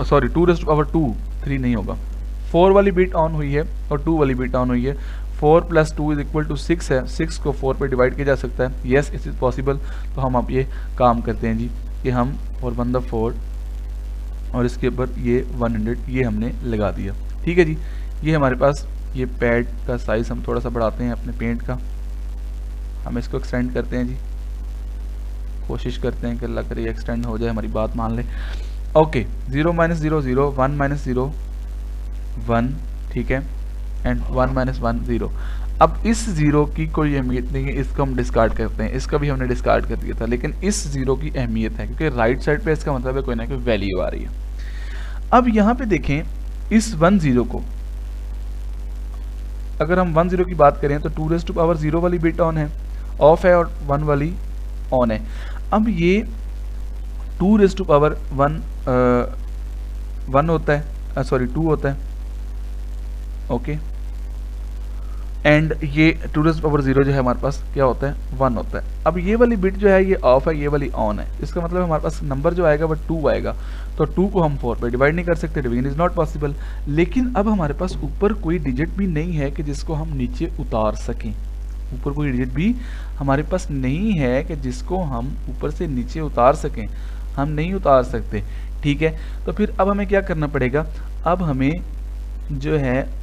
सॉरी 2⁻2, 3 नहीं होगा। 4 वाली बिट ऑन हुई है और 2 वाली बिट ऑन हुई है। 4 + 2 = 6 है, 6 को 4 पे डिवाइड किया जा सकता है। Yes, it is possible. तो हम अब ये काम करते हैं जी कि हम 4 1 4 और इसके ऊपर ये 100 ये हमने लगा दिया। ठीक है जी, ये हमारे पास ये पैड का साइज हम थोड़ा सा बढ़ाते हैं अपने पेंट का, हम इसको एक्सटेंड करते हैं जी, कोशिश करते हैं कि अल्लाह करे एक्सटेंड हो जाए, हमारी बात मान ले। ओके, 0 - 0 0, 1 - 0 1, ठीक है, एंड 1 - 1 0। अब इस 0 की कोई अहमियत नहीं है, इसको हम डिस्कार्ड करते हैं, इसका भी हमने डिस्कार्ड कर दिया था, लेकिन इस 0 की अहमियत है क्योंकि राइट साइड पे इसका मतलब है कोई ना कोई वैल्यू आ रही है। अब यहाँ पे देखें इस 1 0 को, अगर हम 1 0 की बात करें तो 2⁻0 वाली बिट ऑन है, ऑफ है, और 1 वाली ऑन है। अब ये 2⁻1 1 होता है, सॉरी 2 होता है। ओके, एंड ये 2⁻0 जो है हमारे पास क्या होता है 1 होता है। अब ये वाली बिट जो है ये ऑफ है, ये वाली ऑन है, इसका मतलब हमारे पास नंबर जो आएगा वो 2 आएगा। तो 2 को हम 4 पे डिवाइड नहीं कर सकते, डिवीजन इज नॉट पॉसिबल। लेकिन अब हमारे पास ऊपर कोई डिजिट भी नहीं है कि जिसको हम नीचे उतार सकें, ऊपर कोई डिजिट भी हमारे पास नहीं है कि जिसको हम ऊपर से नीचे उतार सकें, हम नहीं उतार सकते। ठीक है, तो फिर अब हमें क्या करना पड़ेगा, अब हमें जो है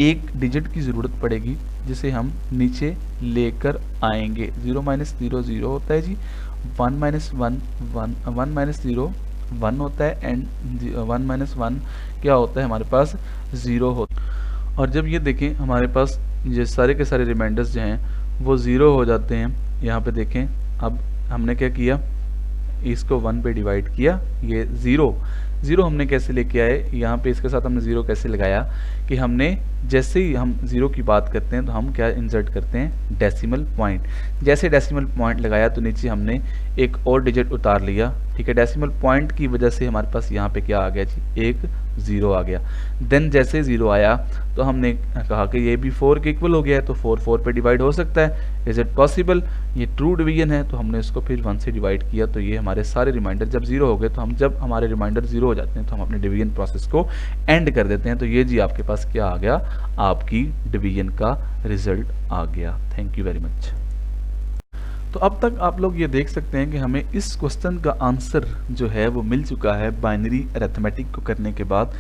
एक डिजिट की ज़रूरत पड़ेगी जिसे हम नीचे लेकर आएंगे। 0 - 0 0 होता है जी, 1 - 1 1 1 - 0 1 होता है, एंड 1 - 1 क्या होता है हमारे पास 0 होता है। और जब ये देखें हमारे पास ये सारे के सारे रिमाइंडर्स जो हैं वो 0 हो जाते हैं। यहाँ पे देखें अब हमने क्या किया, इसको 1 पे डिवाइड किया, ये 0 हमने कैसे लेके आए, यहाँ पे इसके साथ हमने 0 कैसे लगाया कि हमने जैसे ही हम 0 की बात करते हैं तो हम क्या इंसर्ट करते हैं डेसिमल पॉइंट। जैसे डेसिमल पॉइंट लगाया तो नीचे हमने एक और डिजिट उतार लिया। ठीक है, डेसिमल पॉइंट की वजह से हमारे पास यहाँ पे क्या आ गया जी, एक 0 आ गया। देन जैसे 0 आया तो हमने कहा कि ये भी 4 के इक्वल हो गया है, तो 4 पे डिवाइड हो सकता है, इज इट पॉसिबल। ये ट्रू डिवीजन है, तो हमने इसको फिर 1 से डिवाइड किया, तो ये हमारे सारे रिमाइंडर जब 0 हो गए, तो हम जब हमारे रिमाइंडर 0 हो जाते हैं तो हम अपने डिवीजन प्रोसेस को एंड कर देते हैं। तो ये जी आपके पास क्या आ गया, आपकी डिवीजन का रिजल्ट आ गया। Thank you very much. तो अब तक आप लोग ये देख सकते हैं कि हमें इस क्वेश्चन का आंसर जो है वो मिल चुका है बाइनरी अरिथमेटिक को करने के बाद,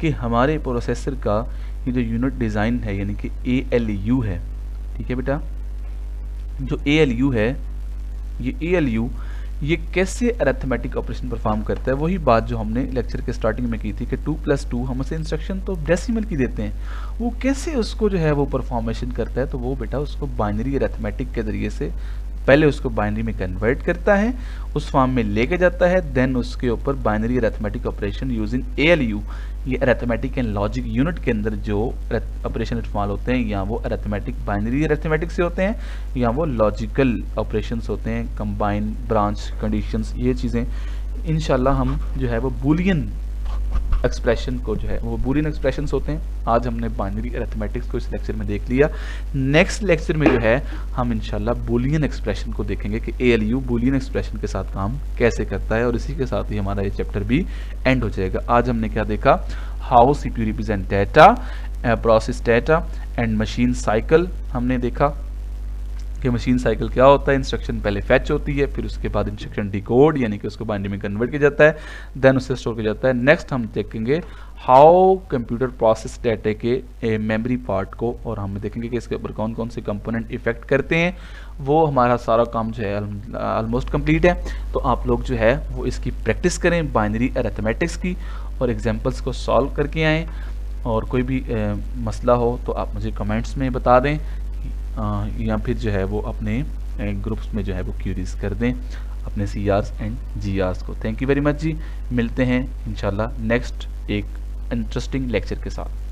कि हमारे प्रोसेसर का ये जो यूनिट डिज़ाइन है यानी कि ALU है। ठीक है बेटा, जो ALU है, ये ALU ये कैसे अरिथमेटिक ऑपरेशन परफॉर्म करता है, वही बात जो हमने लेक्चर के स्टार्टिंग में की थी कि 2 + 2 हम उसे इंस्ट्रक्शन तो डेसिमल की देते हैं, वो कैसे उसको जो है वो परफॉर्मेशन करता है। तो वो बेटा उसको बाइनरी अरिथमेटिक के ज़रिए से पहले उसको बाइनरी में कन्वर्ट करता है, उस फॉर्म में लेके जाता है, देन उसके ऊपर binary arithmetic operation using ALU, ये अरिथमेटिक एंड लॉजिक यूनिट के अंदर जो ऑपरेशन इस्तेमाल होते हैं, या वो अरिथमेटिक बाइनरी अरिथमेटिक से होते हैं या वो लॉजिकल ऑपरेशंस होते हैं, कंबाइन, ब्रांच, कंडीशंस, ये चीज़ें इंशाल्लाह हम जो है वो बूलियन एक्सप्रेशन को जो है वो बूलियन एक्सप्रेशंस होते हैं। आज हमने बाइनरी अरिथमेटिक्स को इस लेक्चर में देख लिया। नेक्स्ट लेक्चर में जो है हम इंशाल्लाह बूलियन एक्सप्रेशन को देखेंगे कि ALU बूलियन एक्सप्रेशन के साथ काम कैसे करता है, और इसी के साथ ही हमारा ये चैप्टर भी एंड हो जाएगा। आज हमने क्या देखा, how CPU represent data, process data and machine cycle. हमने देखा कि मशीन साइकिल क्या होता है, इंस्ट्रक्शन पहले फैच होती है, फिर उसके बाद इंस्ट्रक्शन डिकोड यानी कि उसको बाइनरी में कन्वर्ट किया जाता है, देन उसे स्टोर किया जाता है। नेक्स्ट हम देखेंगे हाउ कंप्यूटर प्रोसेस डाटा के मेमोरी पार्ट को, और हम देखेंगे कि इसके ऊपर कौन कौन से कंपोनेंट इफेक्ट करते हैं। वो हमारा सारा काम जो है ऑलमोस्ट कंप्लीट है। तो आप लोग जो है वो इसकी प्रैक्टिस करें बाइनरी अरिथमेटिक्स की, और एग्जाम्पल्स को सॉल्व करके आएँ। और कोई भी मसला हो तो आप मुझे कमेंट्स में बता दें, या फिर जो है वो अपने ग्रुप्स में जो है वो क्यूरीज कर दें अपने CRs एंड GRs को। थैंक यू वेरी मच जी, मिलते हैं इंशाल्लाह नेक्स्ट एक इंटरेस्टिंग लेक्चर के साथ।